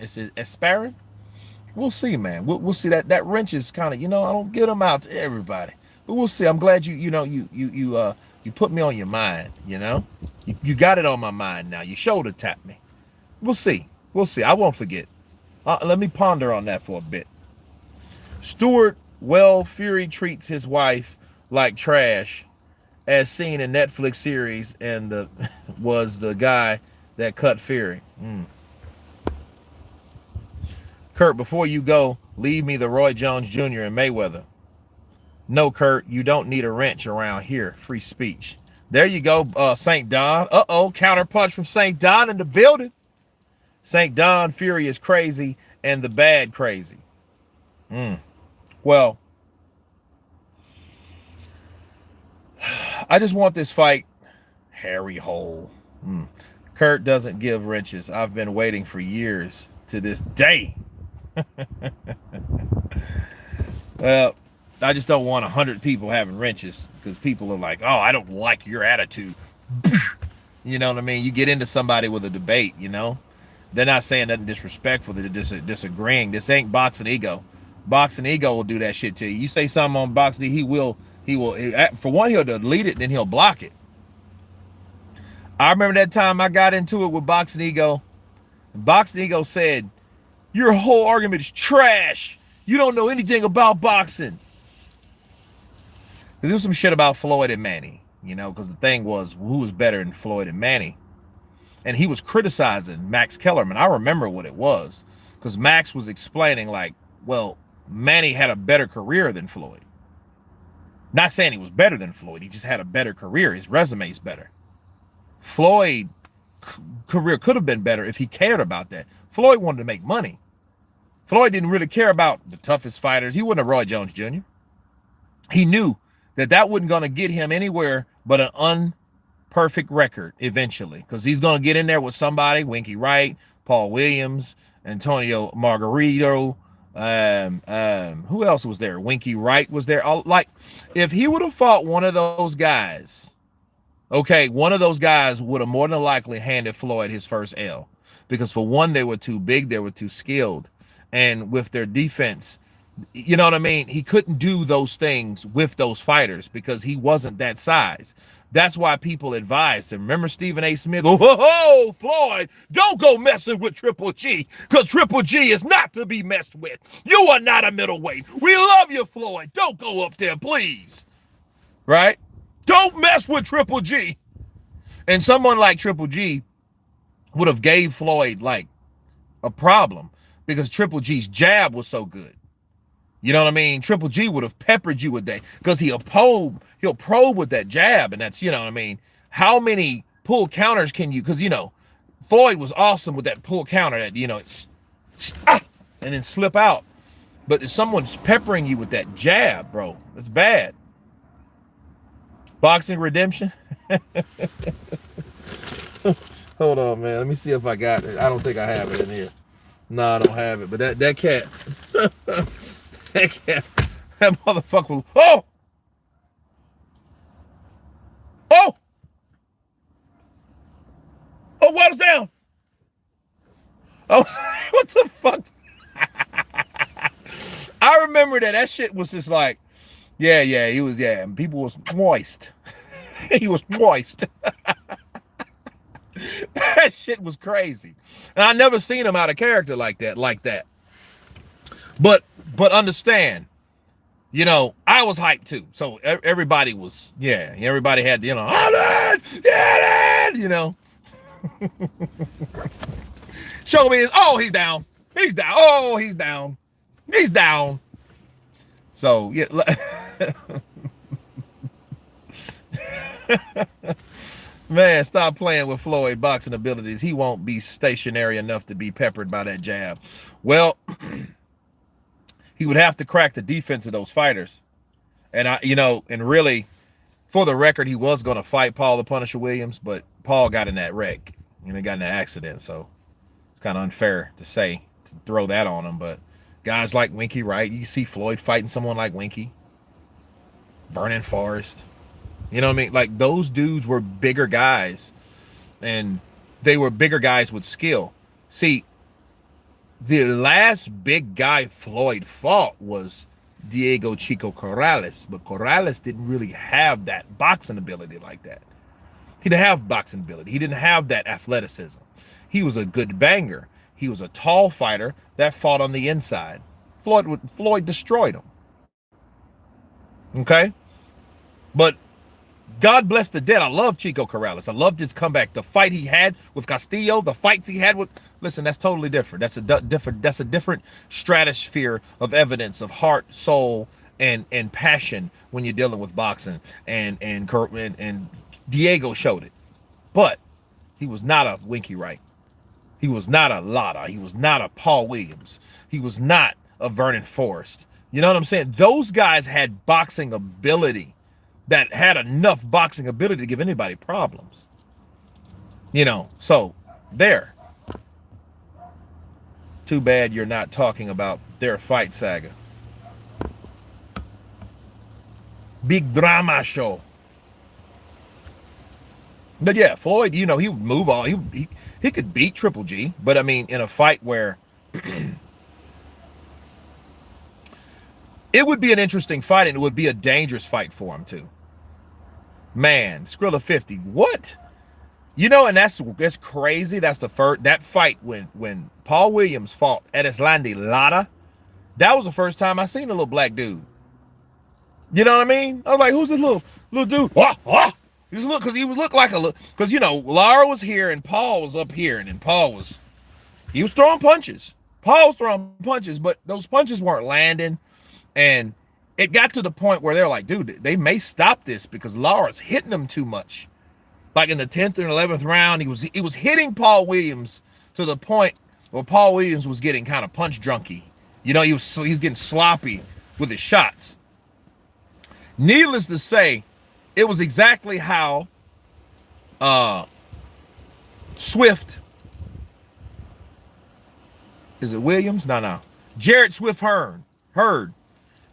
Is it Aspirin? We'll see, man. We'll see. That wrench is kind of, I don't get them out to everybody. But we'll see. I'm glad you put me on your mind, You got it on my mind now. You shoulder tapped me. We'll see. We'll see. I won't forget. Let me ponder on that for a bit. Stewart, Fury treats his wife like trash, as seen in Netflix series, and was the guy that cut Fury. Kurt, before you go, leave me the Roy Jones Jr. and Mayweather. No, Kurt, you don't need a wrench around here. Free speech. There you go, St. Don. Counterpunch from St. Don in the building. St. Don, Fury is crazy and the bad crazy. Well, I just want this fight Harry Hole. Kurt doesn't give wrenches. I've been waiting for years to this day. Well, I just don't want 100 people having wrenches because people are like, oh, I don't like your attitude. You know what I mean? You get into somebody with a debate, They're not saying nothing disrespectful. They're just disagreeing. This ain't boxing ego. Boxing ego will do that shit to you. You say something on boxing, he will. For one, he'll delete it, then he'll block it. I remember that time I got into it with Boxing Ego. Boxing Ego said, "Your whole argument is trash. You don't know anything about boxing." There was some shit about Floyd and Manny, because the thing was, who was better than Floyd and Manny? And he was criticizing Max Kellerman. I remember what it was, because Max was explaining like, well, Manny had a better career than Floyd. Not saying he was better than Floyd. He just had a better career. His resume's better. Floyd's career could have been better if he cared about that. Floyd wanted to make money. Floyd didn't really care about the toughest fighters. He wasn't a Roy Jones Jr. He knew that wasn't going to get him anywhere but an unperfect record eventually, because he's going to get in there with somebody, Winky Wright, Paul Williams, Antonio Margarito. Who else was there? Winky Wright was there. Like, if he would have fought one of those guys, okay, one of those guys would have more than likely handed Floyd his first L, because for one, they were too big, they were too skilled, and with their defense, you know what I mean? He couldn't do those things with those fighters because he wasn't that size. That's why people advised him. Remember Stephen A. Smith? Oh, Floyd, don't go messing with Triple G, because Triple G is not to be messed with. You are not a middleweight. We love you, Floyd. Don't go up there, please. Right? Don't mess with Triple G. And someone like Triple G would have gave Floyd like a problem because Triple G's jab was so good. You know what I mean? Triple G would have peppered you with that because he'll probe with that jab, and that's, you know what I mean? How many pull counters can you, because, Floyd was awesome with that pull counter that, and then slip out. But if someone's peppering you with that jab, bro, that's bad. Boxing Redemption. Hold on, man. Let me see if I got it. I don't think I have it in here. No, I don't have it. But that cat, that motherfucker was, oh! Water's down. Oh, what the fuck? I remember that shit was just like, yeah, he was, and people was moist. He was moist. That shit was crazy. And I never seen him out of character like that. But understand, I was hyped too. So everybody was, everybody had, oh, Dad, Show me he's down. He's down. Oh, he's down. He's down. So, yeah. Man, stop playing with Floyd boxing abilities. He won't be stationary enough to be peppered by that jab. Well, he would have to crack the defense of those fighters. And and really, for the record, he was going to fight Paul the Punisher Williams, but Paul got in that wreck. Got in that accident, so it's kind of unfair to throw that on him. But guys like Winky Wright, you see Floyd fighting someone like Winky, Vernon Forrest. You know what I mean? Like, those dudes were bigger guys, and they were bigger guys with skill. See, the last big guy Floyd fought was Diego Chico Corrales, but Corrales didn't really have that boxing ability like that. He didn't have boxing ability. He didn't have that athleticism. He was a good banger. He was a tall fighter that fought on the inside. Floyd destroyed him. Okay? But God bless the dead. I love Chico Corrales. I loved his comeback. The fight he had with Castillo, the fights he had with, listen, that's totally different. That's a different stratosphere of evidence of heart, soul, and passion when you're dealing with boxing. And Diego showed it. But he was not a Winky Wright. He was not a Lotta. He was not a Paul Williams. He was not a Vernon Forrest. You know what I'm saying? Those guys had boxing ability that had enough boxing ability to give anybody problems. So there. Too bad you're not talking about their fight, Saga. Big drama show. But yeah, Floyd, he would move all. He could beat Triple G, but I mean, in a fight where it would be an interesting fight, and it would be a dangerous fight for him too. Man, Skrilla 50. What? And that's crazy. That's the first that fight when Paul Williams fought Erislandy Lara. That was the first time I seen a little black dude. You know what I mean? I was like, who's this little dude? Wah, wah. Because he would look like because Lara was here and Paul was up here, and then he was throwing punches. Paul was throwing punches, but those punches weren't landing, and it got to the point where they're like, dude, they may stop this because Lara's hitting them too much. Like in the 10th and 11th round, he was hitting Paul Williams to the point where Paul Williams was getting kind of punch drunky. He's getting sloppy with his shots. Needless to say, it was exactly how Swift, is it Williams? No. Jared Swift Hurd.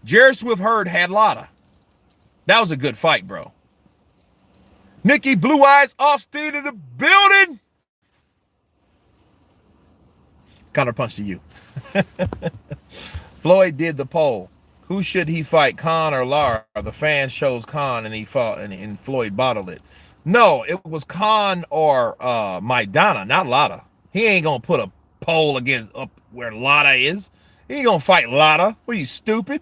Jared Swift Hurd had Lotta. That was a good fight, bro. Nikki Blue Eyes Austin in the building. Counterpunch to you. Floyd did the poll. Who should he fight, Khan or Lara? The fans chose Khan, and he fought, and Floyd bottled it. No, it was Khan or Maidana, not Lara. He ain't gonna put a poll against up where Lara is. He ain't gonna fight Lara. What, are you stupid?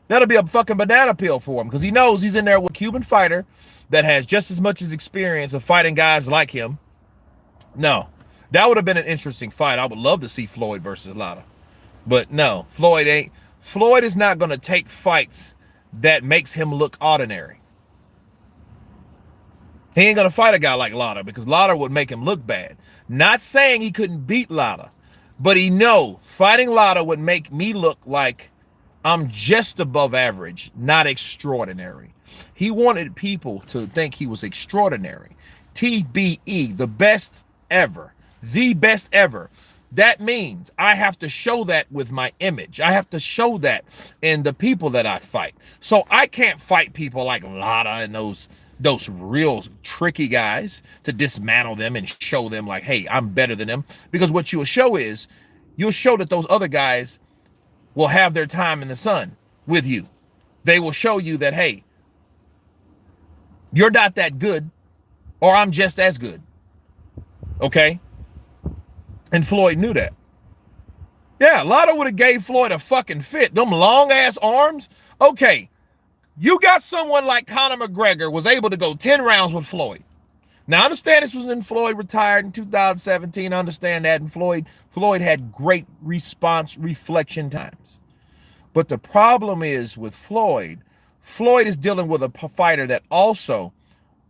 That'll be a fucking banana peel for him, because he knows he's in there with a Cuban fighter that has just as much as experience of fighting guys like him. No, that would have been an interesting fight. I would love to see Floyd versus Lara. But no, Floyd is not going to take fights that makes him look ordinary. He ain't going to fight a guy like Lara, because Lara would make him look bad. Not saying he couldn't beat Lara, but fighting Lara would make me look like I'm just above average, not extraordinary. He wanted people to think he was extraordinary. TBE, the best ever. The best ever. That means I have to show that with my image. I have to show that in the people that I fight. So I can't fight people like Lara and those real tricky guys to dismantle them and show them like, hey, I'm better than them. Because what you'll show that those other guys will have their time in the sun with you. They will show you that, hey, you're not that good, or I'm just as good. Okay? And Floyd knew that. Yeah, Lara would have gave Floyd a fucking fit. Them long ass arms. Okay, you got someone like Conor McGregor was able to go 10 rounds with Floyd. Now, I understand this was when Floyd retired in 2017. I understand that. And Floyd had great reflection times. But the problem is with Floyd is dealing with a fighter that also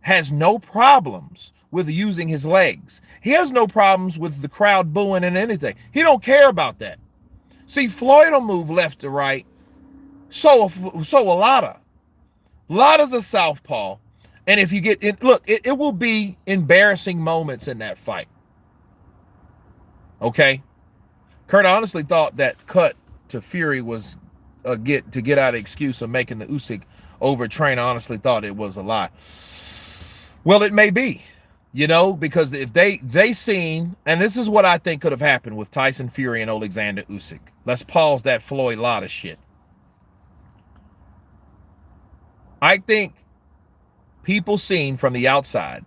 has no problems with using his legs. He has no problems with the crowd booing and anything. He don't care about that. See, Floyd will move left to right. So a Lara. Lara's a southpaw. And if you get it, look, it will be embarrassing moments in that fight. Okay? Kurt honestly thought that cut to Fury was a get out of excuse of making the Usyk overtrain. I honestly thought it was a lie. Well, it may be, because if they seen, and this is what I think could have happened with Tyson Fury and Oleksandr Usyk. Let's pause that Floyd Lara shit. I think people seen from the outside,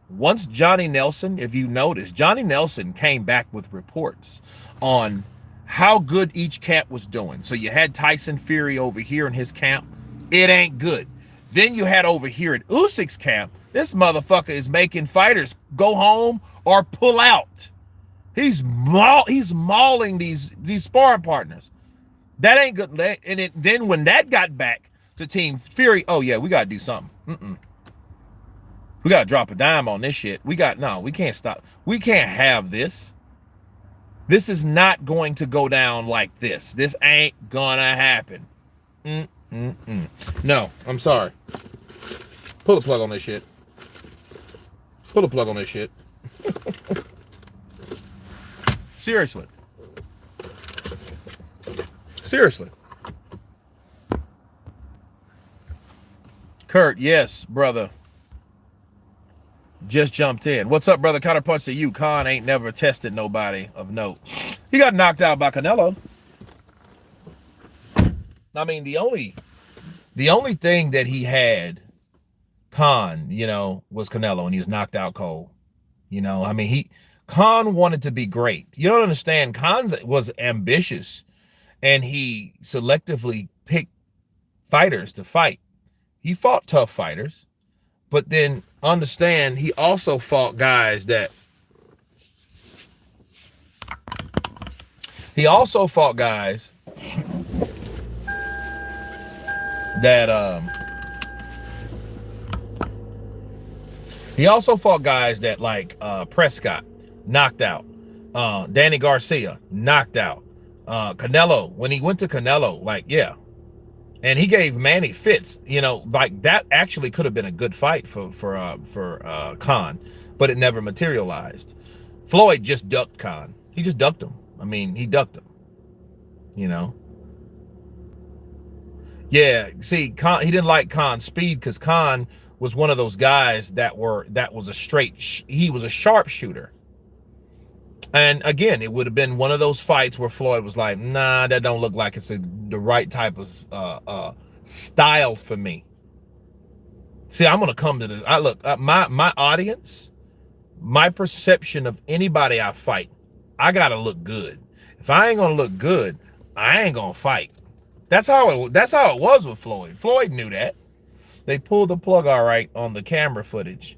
once Johnny Nelson, if you notice, Johnny Nelson came back with reports on how good each camp was doing. So you had Tyson Fury over here in his camp. It ain't good. Then you had over here at Usyk's camp, this motherfucker is making fighters go home or pull out. He's mauling these sparring partners. That ain't good. And then when that got back to Team Fury, oh yeah, we gotta do something. We gotta drop a dime on this shit. We can't stop. We can't have this. This is not going to go down like this. This ain't gonna happen. No, I'm sorry. Pull the plug on this shit. Pull the plug on this shit. Seriously. Kurt, yes, brother. just jumped in. What's up, brother? Counterpunch to you. Khan ain't never tested nobody of note. He got knocked out by Canelo. I mean, the only thing that he had, Khan, you know, was Canelo, and he was knocked out cold. You know, I mean, Khan wanted to be great. You don't understand. Khan was ambitious, and he selectively picked fighters to fight. He fought tough fighters, but then understand he also fought guys that he also fought guys that like Prescott knocked out, Danny Garcia knocked out, Canelo. When he went to Canelo, like, yeah, and he gave Manny fits, you know, like that actually could have been a good fight for Khan, but it never materialized. Floyd just ducked Khan. He just ducked him. I mean, he ducked him, you know. Yeah, see, Khan, he didn't like Khan's speed because Khan was one of those guys that was a he was a sharpshooter. And again, it would have been one of those fights where Floyd was like, nah, that don't look like it's the right type of style for me. See, I'm gonna come to this. My audience, my perception of anybody I fight, I gotta look good. If I ain't gonna look good, I ain't gonna fight. That's how it was with Floyd. Floyd knew that. They pulled the plug all right on the camera footage.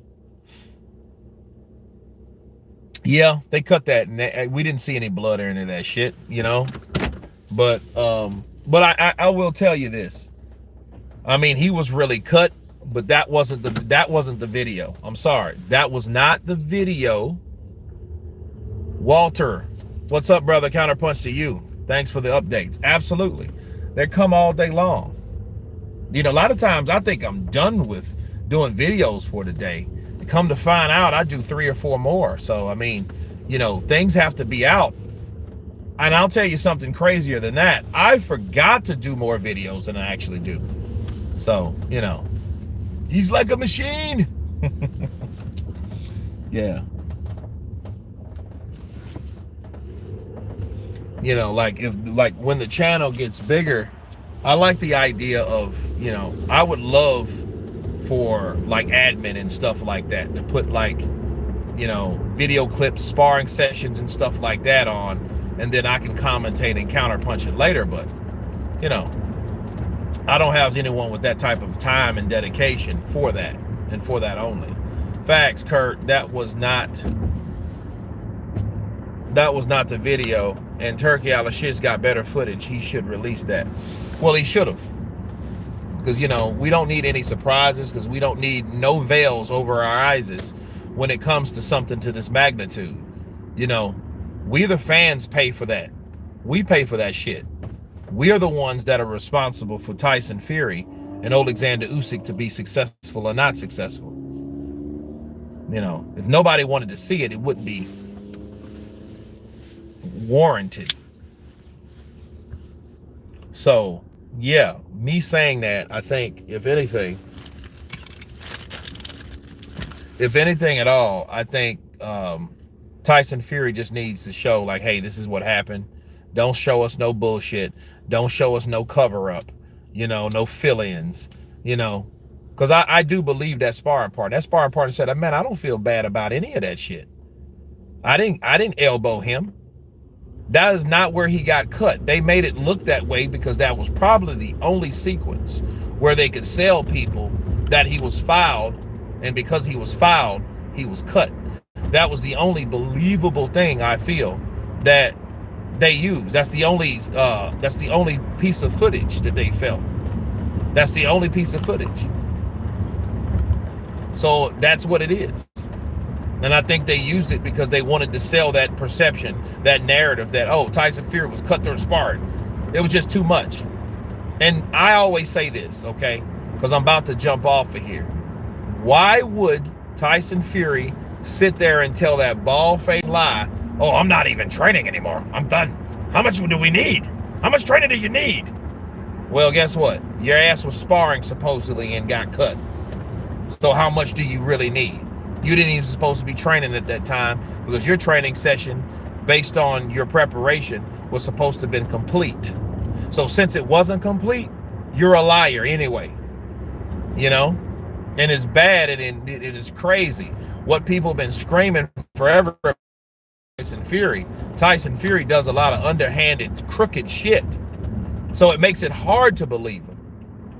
Yeah, they cut that, and we didn't see any blood or any of that shit, you know. But I will tell you this. I mean, he was really cut, but that wasn't the video. I'm sorry, that was not the video. Walter, what's up, brother? Counterpunch to you. Thanks for the updates. Absolutely, they come all day long. You know, a lot of times I think I'm done with doing videos for today. Come to find out, I do 3 or 4 more. So, I mean, you know, things have to be out. And I'll tell you something crazier than that. I forgot to do more videos than I actually do. So, you know, he's like a machine. Yeah. You know, like when the channel gets bigger, I like the idea of, you know, I would love for like admin and stuff like that to put like, you know, video clips, sparring sessions and stuff like that on, and then I can commentate and counterpunch it later. But, you know, I don't have anyone with that type of time and dedication for that, and for that only. Facts, Kurt, that was not the video, and Turkey Al-Shis got better footage. He should release that. Well, he should have. Because, you know, we don't need any surprises, because we don't need no veils over our eyes when it comes to something to this magnitude. You know, we the fans pay for that. We pay for that shit. We are the ones that are responsible for Tyson Fury and Oleksandr Usyk to be successful or not successful. You know, if nobody wanted to see it, it wouldn't be warranted. So, yeah, me saying that, I think if anything at all, I think Tyson Fury just needs to show like, hey, this is what happened. Don't show us no bullshit. Don't show us no cover up, you know, no fill-ins, you know, because I do believe that sparring partner said, man, I don't feel bad about any of that shit. I didn't elbow him. That is not where he got cut. They made it look that way because that was probably the only sequence where they could sell people that he was fouled, and because he was fouled, he was cut. That was the only believable thing I feel that they used. That's the only piece of footage that they felt. That's the only piece of footage. So that's what it is. And I think they used it because they wanted to sell that perception, that narrative that, oh, Tyson Fury was cut through sparring. It was just too much. And I always say this, okay, because I'm about to jump off of here. Why would Tyson Fury sit there and tell that bald-faced lie, oh, I'm not even training anymore. I'm done. How much do we need? How much training do you need? Well, guess what? Your ass was sparring supposedly and got cut. So how much do you really need? You didn't even supposed to be training at that time because your training session based on your preparation was supposed to have been complete. So since it wasn't complete, you're a liar anyway. You know? And it's bad and it is crazy. What people have been screaming forever, Tyson Fury. Tyson Fury does a lot of underhanded, crooked shit. So it makes it hard to believe him.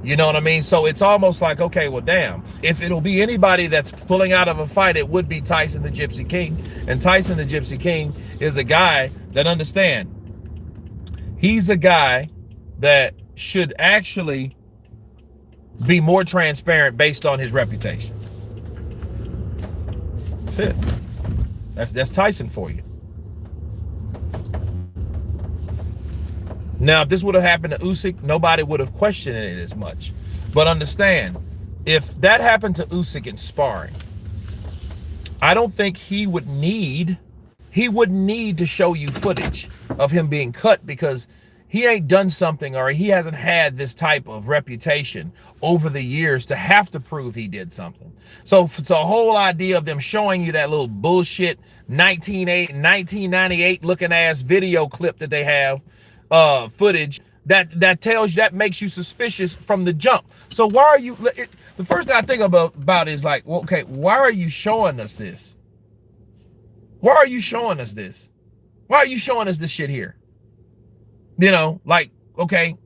You know what I mean? So it's almost like, okay, well, damn. If it'll be anybody that's pulling out of a fight, it would be Tyson the Gypsy King. And Tyson the Gypsy King is a guy that understand. He's a guy that should actually be more transparent based on his reputation. That's it. That's Tyson for you. Now, if this would have happened to Usyk, nobody would have questioned it as much. But understand, if that happened to Usyk in sparring, I don't think he would need to show you footage of him being cut because he ain't done something or he hasn't had this type of reputation over the years to have to prove he did something. So it's a whole idea of them showing you that little bullshit 1998 looking ass video clip that they have, footage that tells you, that makes you suspicious from the jump. So why are you, the first thing I think about is like, well, okay, why are you showing us this? Why are you showing us this? Why are you showing us this shit here? You know, like, okay,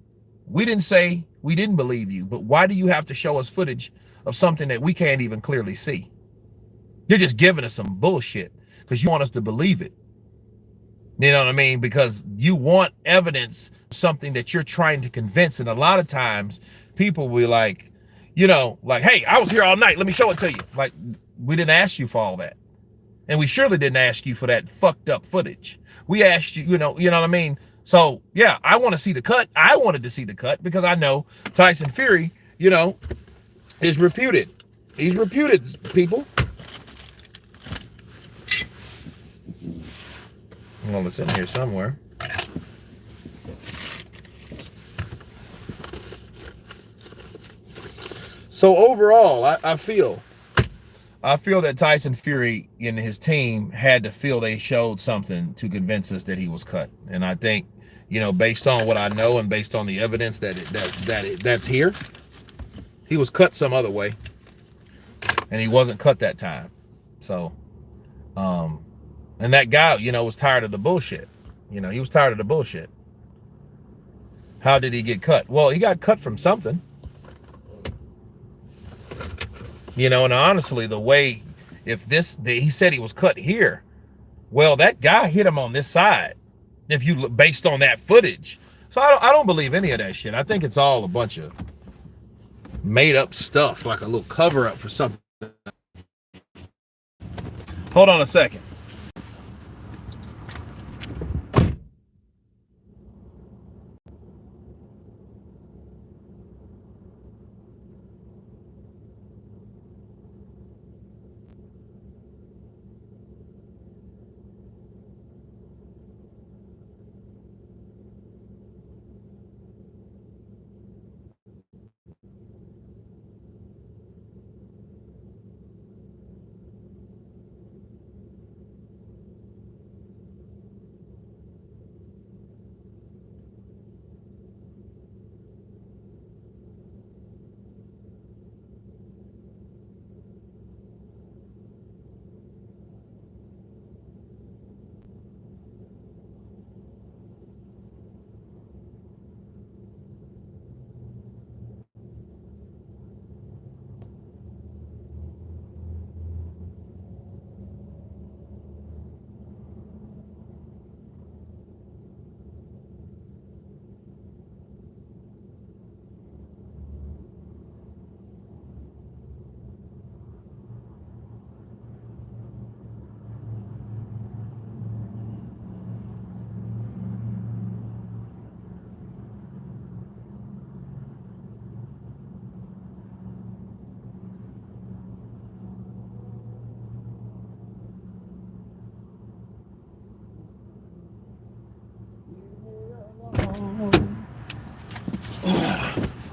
we didn't say we didn't believe you, but why do you have to show us footage of something that we can't even clearly see? You're just giving us some bullshit because you want us to believe it. You know what I mean? Because you want evidence, something that you're trying to convince. And a lot of times people will be like, you know, like, hey, I was here all night. Let me show it to you. Like, we didn't ask you for all that. And we surely didn't ask you for that fucked up footage. We asked you, you know what I mean? So yeah, I want to see the cut. I wanted to see the cut because I know Tyson Fury, you know, is reputed. He's reputed, people. Well, it's in here somewhere. So overall, I feel that Tyson Fury and his team had to feel they showed something to convince us that he was cut. And I think, you know, based on what I know and based on the evidence that's here, he was cut some other way, and he wasn't cut that time. So, and that guy, you know, was tired of the bullshit. You know, he was tired of the bullshit. How did he get cut? Well, he got cut from something. You know, and honestly, the way, he said he was cut here, well, that guy hit him on this side, if you look based on that footage. So I don't believe any of that shit. I think it's all a bunch of made up stuff, like a little cover up for something. Hold on a second.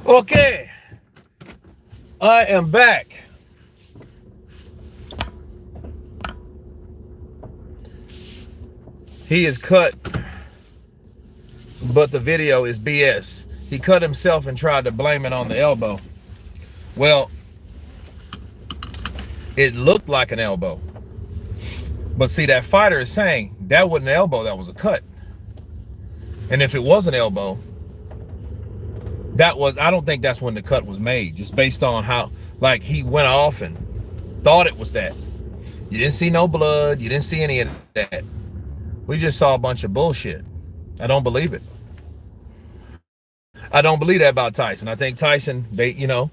Okay, I am back. He is cut, but the video is BS. He cut himself and tried to blame it on the elbow. Well, it looked like an elbow. But see, that fighter is saying that wasn't an elbow, that was a cut. And if it was an elbow, I don't think that's when the cut was made, just based on how, like, he went off and thought it was that. You didn't see no blood, you didn't see any of that. We just saw a bunch of bullshit. I don't believe it. I don't believe that about Tyson. I think Tyson, I don't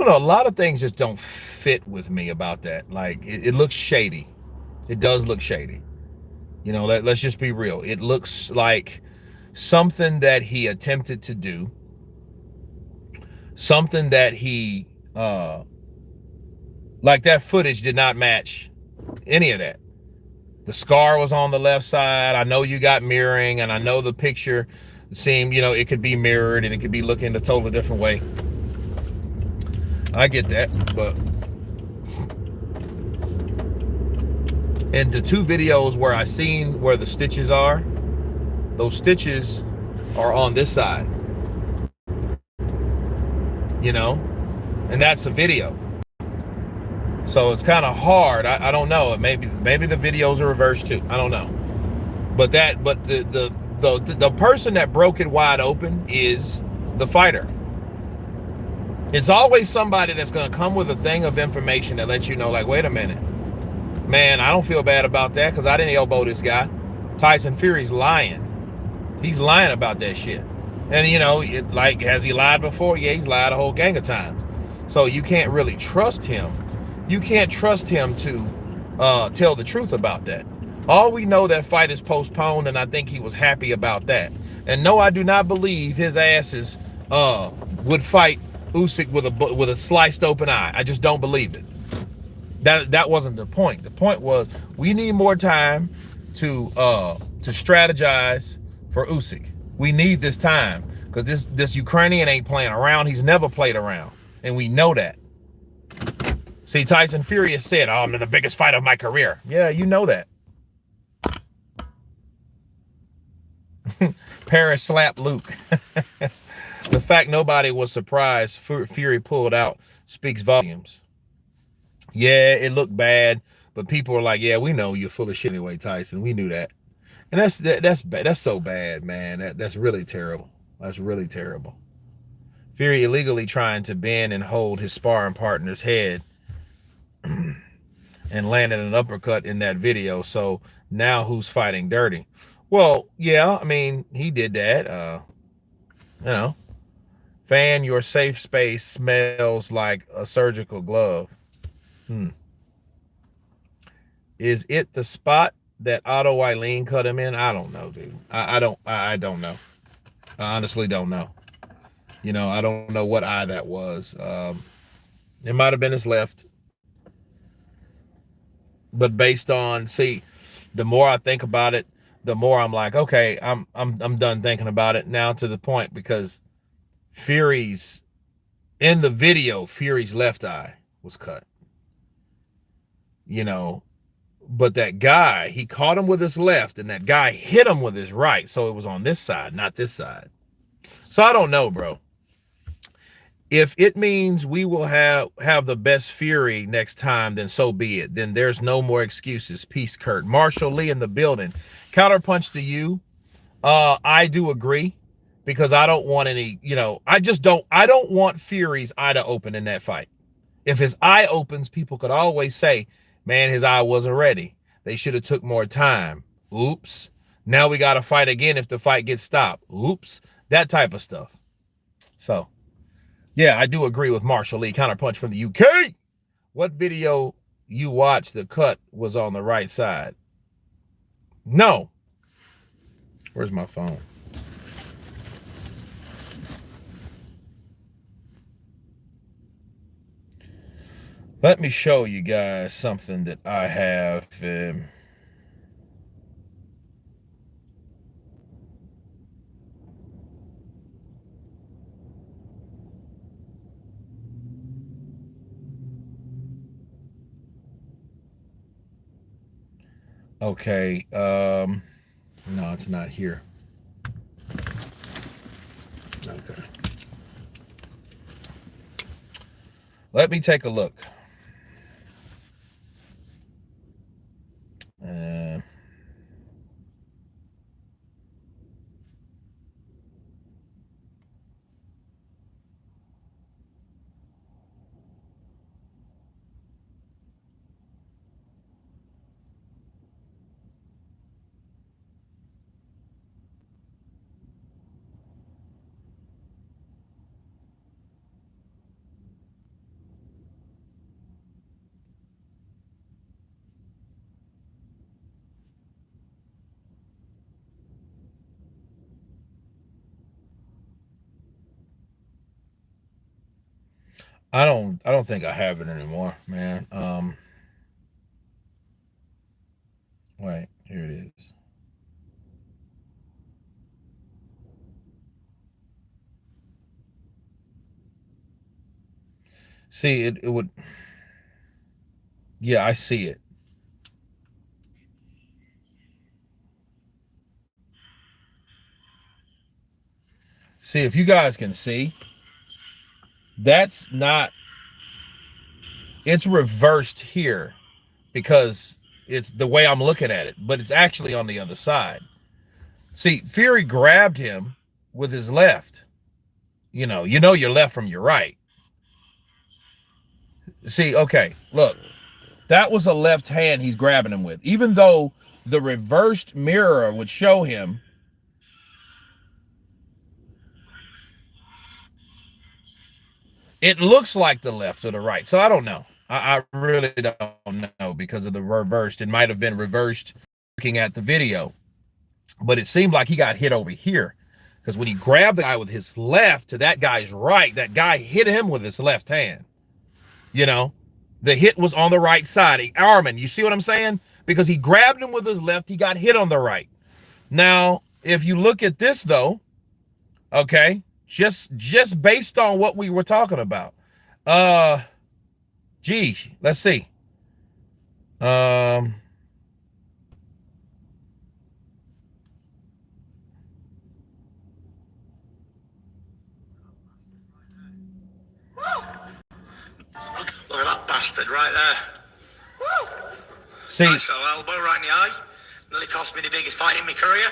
know, a lot of things just don't fit with me about that. Like, it looks shady. It does look shady. Let's just be real. It looks like something that he attempted to do, something that he, like, that footage did not match any of that. The scar was on the left side. I know you got mirroring, and I know the picture seemed, it could be mirrored and it could be looking a totally different way. I get that, but in the two videos where I seen where the stitches are, those stitches are on this side, and that's a video. So it's kind of hard. I don't know. Maybe the videos are reversed too. I don't know. But the person that broke it wide open is the fighter. It's always somebody that's going to come with a thing of information that lets you know, like, wait a minute, man, I don't feel bad about that because I didn't elbow this guy. Tyson Fury's lying. He's lying about that shit. And, like, has he lied before? Yeah, he's lied a whole gang of times. So you can't really trust him. You can't trust him to tell the truth about that. All we know, that fight is postponed, and I think he was happy about that. And no, I do not believe his asses would fight Usyk with a sliced open eye. I just don't believe it. That wasn't the point. The point was we need more time to strategize for Usyk. We need this time because this Ukrainian ain't playing around. He's never played around, and we know that. See, Tyson Fury has said, I'm in the biggest fight of my career. Yeah, you know that. Paris slapped Luke. The fact nobody was surprised Fury pulled out speaks volumes. Yeah, it looked bad, but people are like, yeah, we know you're full of shit anyway, Tyson. We knew that. And that's so bad, man. That's really terrible. That's really terrible. Fury illegally trying to bend and hold his sparring partner's head and landed an uppercut in that video. So now who's fighting dirty? Well, yeah, I mean, he did that. Fan, your safe space smells like a surgical glove. Is it the spot that Otto Eileen cut him in? I don't know, dude. I don't know. I honestly don't know. I don't know what eye that was. It might have been his left. But based on, see, the more I think about it, the more I'm like, okay, I'm done thinking about it now, to the point because Fury's in the video, Fury's left eye was cut. But that guy, he caught him with his left, and that guy hit him with his right. So it was on this side, not this side. So I don't know, bro. If it means we will have the best Fury next time, then so be it. Then there's no more excuses. Peace, Kurt. Marshall Lee in the building. Counterpunch to you. I do agree, because I don't want any, I don't want Fury's eye to open in that fight. If his eye opens, people could always say, man, his eye wasn't ready. They should have took more time. Oops. Now we got to fight again if the fight gets stopped. Oops. That type of stuff. So, yeah, I do agree with Marshall Lee. Counterpunch from the UK. What video you watched, the cut was on the right side? No. Where's my phone? Let me show you guys something that I have. Okay. No, it's not here. Okay. Let me take a look. Uh, I don't think I have it anymore, man. Wait, here it is. See, it would, yeah, I see it. See, if you guys can see, that's not, it's reversed here because it's the way I'm looking at it, but it's actually on the other side. See, Fury grabbed him with his left. You know your left from your right. See, okay, look, that was a left hand he's grabbing him with. Even though the reversed mirror would show him, it looks like the left or the right. So I don't know. I really don't know because of the reversed. It might have been reversed looking at the video, but it seemed like he got hit over here because when he grabbed the guy with his left to that guy's right, that guy hit him with his left hand. You know, the hit was on the right side. Armin, you see what I'm saying? Because he grabbed him with his left, he got hit on the right. Now, if you look at this though, okay, just based on what we were talking about, uh, geez, let's see. Um, Look at that bastard right there. Woo! see, Nice little elbow right in the eye. Nearly cost me the biggest fight in my career.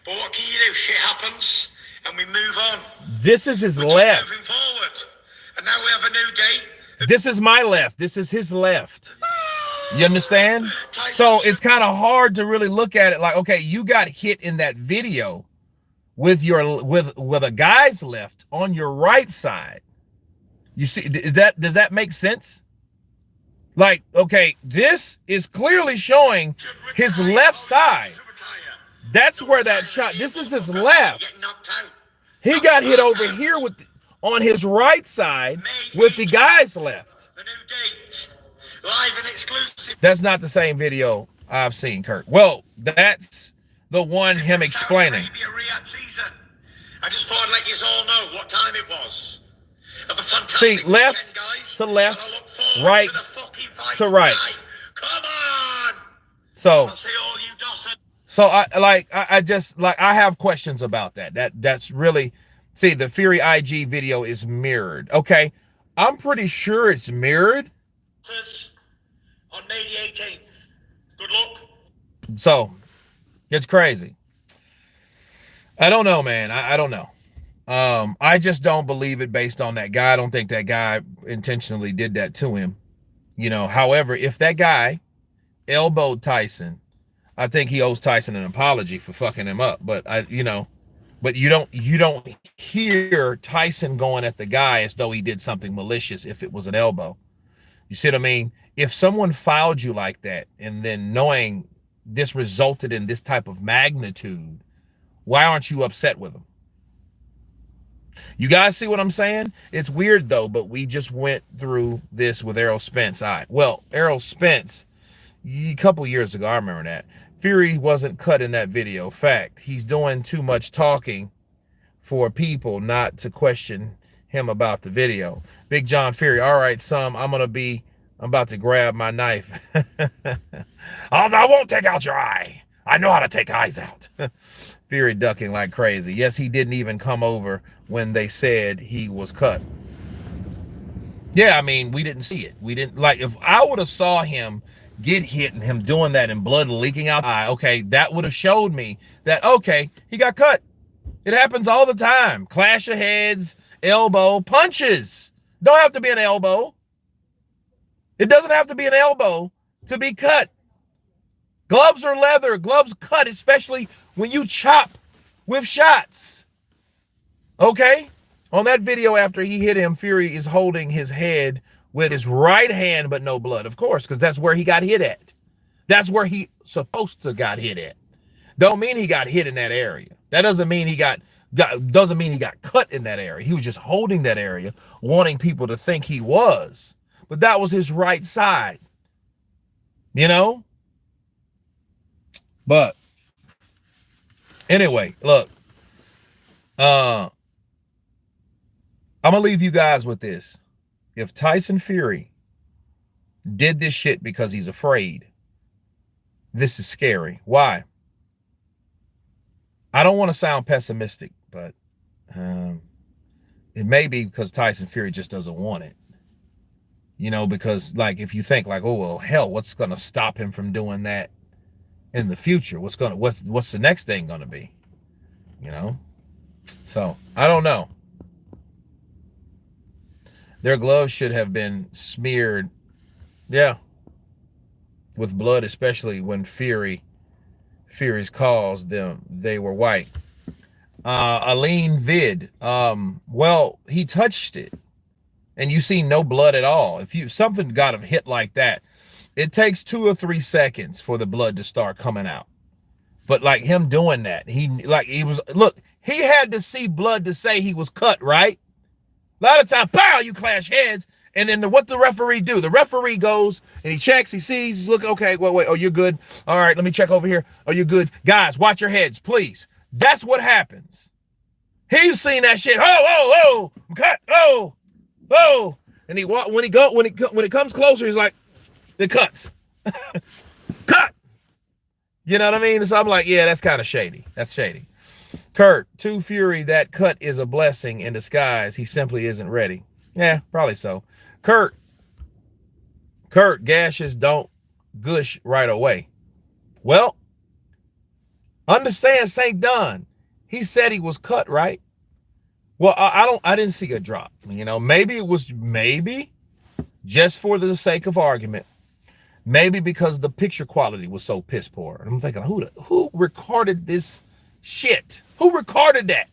But what can you do? Shit happens, and we move on. this is his We're left. moving forward. And now we have a new date. This is my left. This is his left. You understand? So it's kind of hard to really look at it like, okay, you got hit in that video with your with a guy's left on your right side. You see, does that make sense? Like, okay, this is clearly showing his left side. That's where that shot. This is his left. He got hit over here with on his right side with the guy's left. A new date. Live and exclusive. That's not the same video I've seen, Kurt. Well, that's the one him explaining. I just thought I'd let you all know what time it was. See, left to left, right to right. Come on. So, See all you Dawson. so I just like I have questions about that. That's really, see, the Fury IG video is mirrored. Okay, I'm pretty sure it's mirrored. On May the 18th. Good luck. So it's crazy. I don't know, man. I don't know. I just don't believe it based on that guy. I don't think that guy intentionally did that to him. However, if that guy elbowed Tyson, I think he owes Tyson an apology for fucking him up. But but you don't hear Tyson going at the guy as though he did something malicious if it was an elbow. You see what I mean? If someone fouled you like that and then knowing this resulted in this type of magnitude, why aren't you upset with them? You guys see what I'm saying? It's weird though, but we just went through this with Errol Spence. Well, Errol Spence, a couple years ago, I remember that. Fury wasn't cut in that video. Fact, he's doing too much talking for people not to question him about the video. Big John Fury, all right, I'm going to be I'm about to grab my knife. I won't take out your eye. I know how to take eyes out. Fury ducking like crazy. Yes, he didn't even come over when they said he was cut. Yeah, I mean, we didn't see it. We didn't, like, if I would have saw him get hit and him doing that and blood leaking out, okay, that would have showed me that, okay, he got cut. It happens all the time. Clash of heads, elbow, punches. Don't have to be an elbow. It doesn't have to be an elbow to be cut. Gloves are leather. Gloves cut, especially when you chop with shots. Okay? On that video after he hit him, Fury is holding his head with his right hand, but no blood, of course, because that's where he got hit at. That's where he supposed to got hit at. Don't mean he got hit in that area. That doesn't mean he got cut in that area. He was just holding that area, wanting people to think he was. But that was his right side. You know? But anyway, look. I'm going to leave you guys with this. If Tyson Fury did this shit because he's afraid, this is scary. Why? I don't want to sound pessimistic, but it may be because Tyson Fury just doesn't want it. You know, because like if you think like, oh well, hell, what's going to stop him from doing that in the future? What's the next thing going to be? You know? So, I don't know. Their gloves should have been smeared, yeah, with blood, especially when Fury's calls them they were white. Aline Vid, well, he touched it, and you see no blood at all. If something got a hit like that, it takes 2 or 3 seconds for the blood to start coming out. But like him doing that, he had to see blood to say he was cut, right? A lot of time, pow, you clash heads, and then what the referee do? The referee goes and he checks, he sees, he's looking, okay, wait, oh, you're good. All right, let me check over here. Oh, you're good. Guys, watch your heads, please. That's what happens. He's seen that shit. Oh, I'm cut. Oh. And when it comes closer, he's like, it cuts. Cut. You know what I mean? So I'm like, yeah, that's kind of shady. That's shady. Kurt, to Fury, that cut is a blessing in disguise. He simply isn't ready. Yeah, probably so. Kurt, gashes don't gush right away. Well, understand St. Dunn. He said he was cut, right? Well, I didn't see a drop. You know, maybe it was just for the sake of argument. Maybe because the picture quality was so piss poor. And I'm thinking, who recorded this shit? Who recorded that?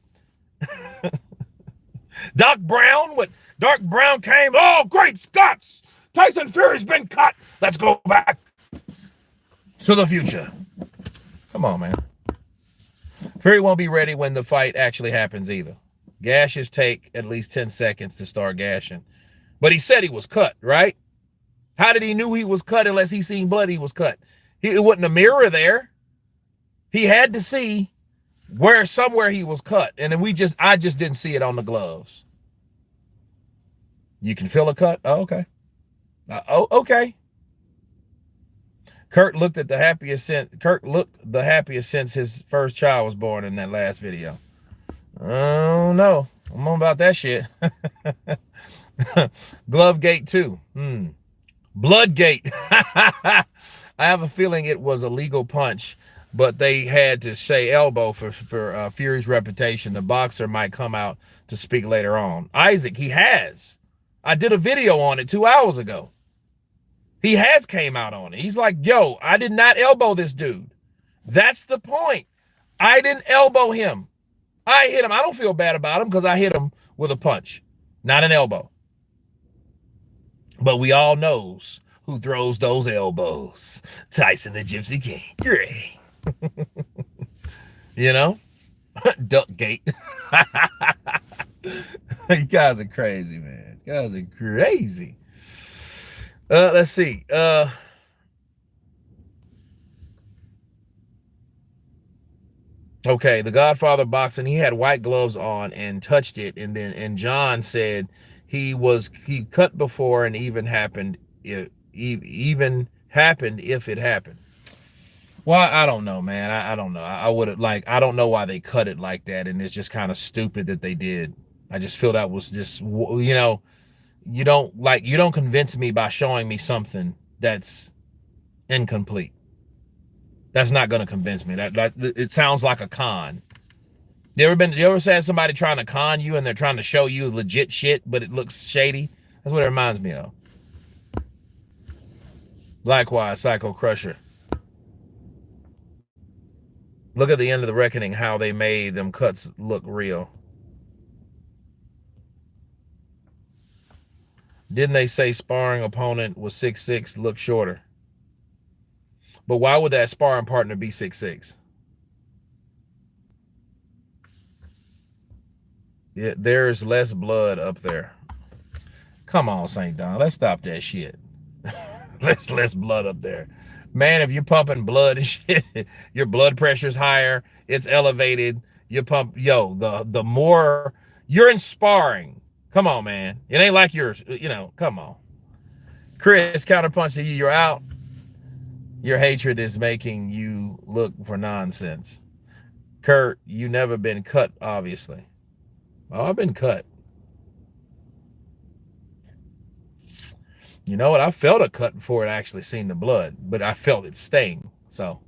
Doc Brown? What? Dark Brown came. Oh, great Scots! Tyson Fury's been cut. Let's go back to the future. Come on, man. Fury won't be ready when the fight actually happens either. Gashes take at least 10 seconds to start gashing. But he said he was cut, right? How did he knew he was cut unless he seen blood he was cut? It wasn't a mirror there. He had to see somewhere he was cut. And then I just didn't see it on the gloves. You can feel a cut? Oh, okay. Okay. Kurt looked the happiest since his first child was born in that last video. Oh no. I'm on about that shit. Glovegate 2. Bloodgate. I have a feeling it was a legal punch, but they had to say elbow for Fury's reputation. The boxer might come out to speak later on. Isaac, he has. I did a video on it 2 hours ago. He has came out on it. He's like, yo, I did not elbow this dude. That's the point. I didn't elbow him. I hit him. I don't feel bad about him because I hit him with a punch, not an elbow. But we all knows who throws those elbows. Tyson the Gypsy King. Great. You know? Duckgate. You guys are crazy, man. You guys are crazy. Let's see. Okay, the Godfather boxing, he had white gloves on and touched it, and John said he cut before and even happened even happened if it happened. Well, I don't know, man. I don't know. I would have like I don't know why they cut it like that, and it's just kind of stupid that they did. I just feel that was just you don't convince me by showing me something that's incomplete. That's not gonna convince me. That it sounds like a con. You ever said somebody trying to con you and they're trying to show you legit shit, but it looks shady? That's what it reminds me of. Likewise, Psycho Crusher. Look at the end of the reckoning, how they made them cuts look real. Didn't they say sparring opponent was 6'6", look shorter? But why would that sparring partner be 6'6"? Yeah, there's less blood up there. Come on, St. Don. Let's stop that shit. Let's less blood up there. Man, if you're pumping blood and shit, your blood pressure's higher, it's elevated. You pump, the more you're in sparring. Come on, man. It ain't like come on. Chris, counterpunch to you, you're out. Your hatred is making you look for nonsense. Kurt, you never been cut, obviously. Oh, I've been cut. You know what? I felt a cut before it actually seen the blood, but I felt it sting. So,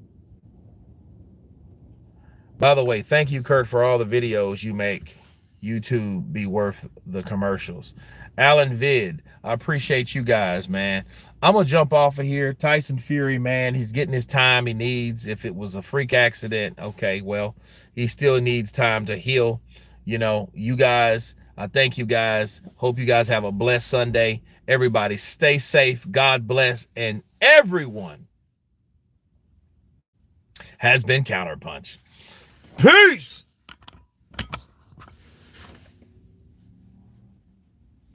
by the way, thank you, Kurt, for all the videos you make. YouTube be worth the commercials. Alan Vid, I appreciate you guys, man. I'm going to jump off of here. Tyson Fury, man, he's getting his time he needs. If it was a freak accident, okay, well, he still needs time to heal. You guys, I thank you guys. Hope you guys have a blessed Sunday. Everybody stay safe. God bless. And everyone has been Counterpunched. Peace.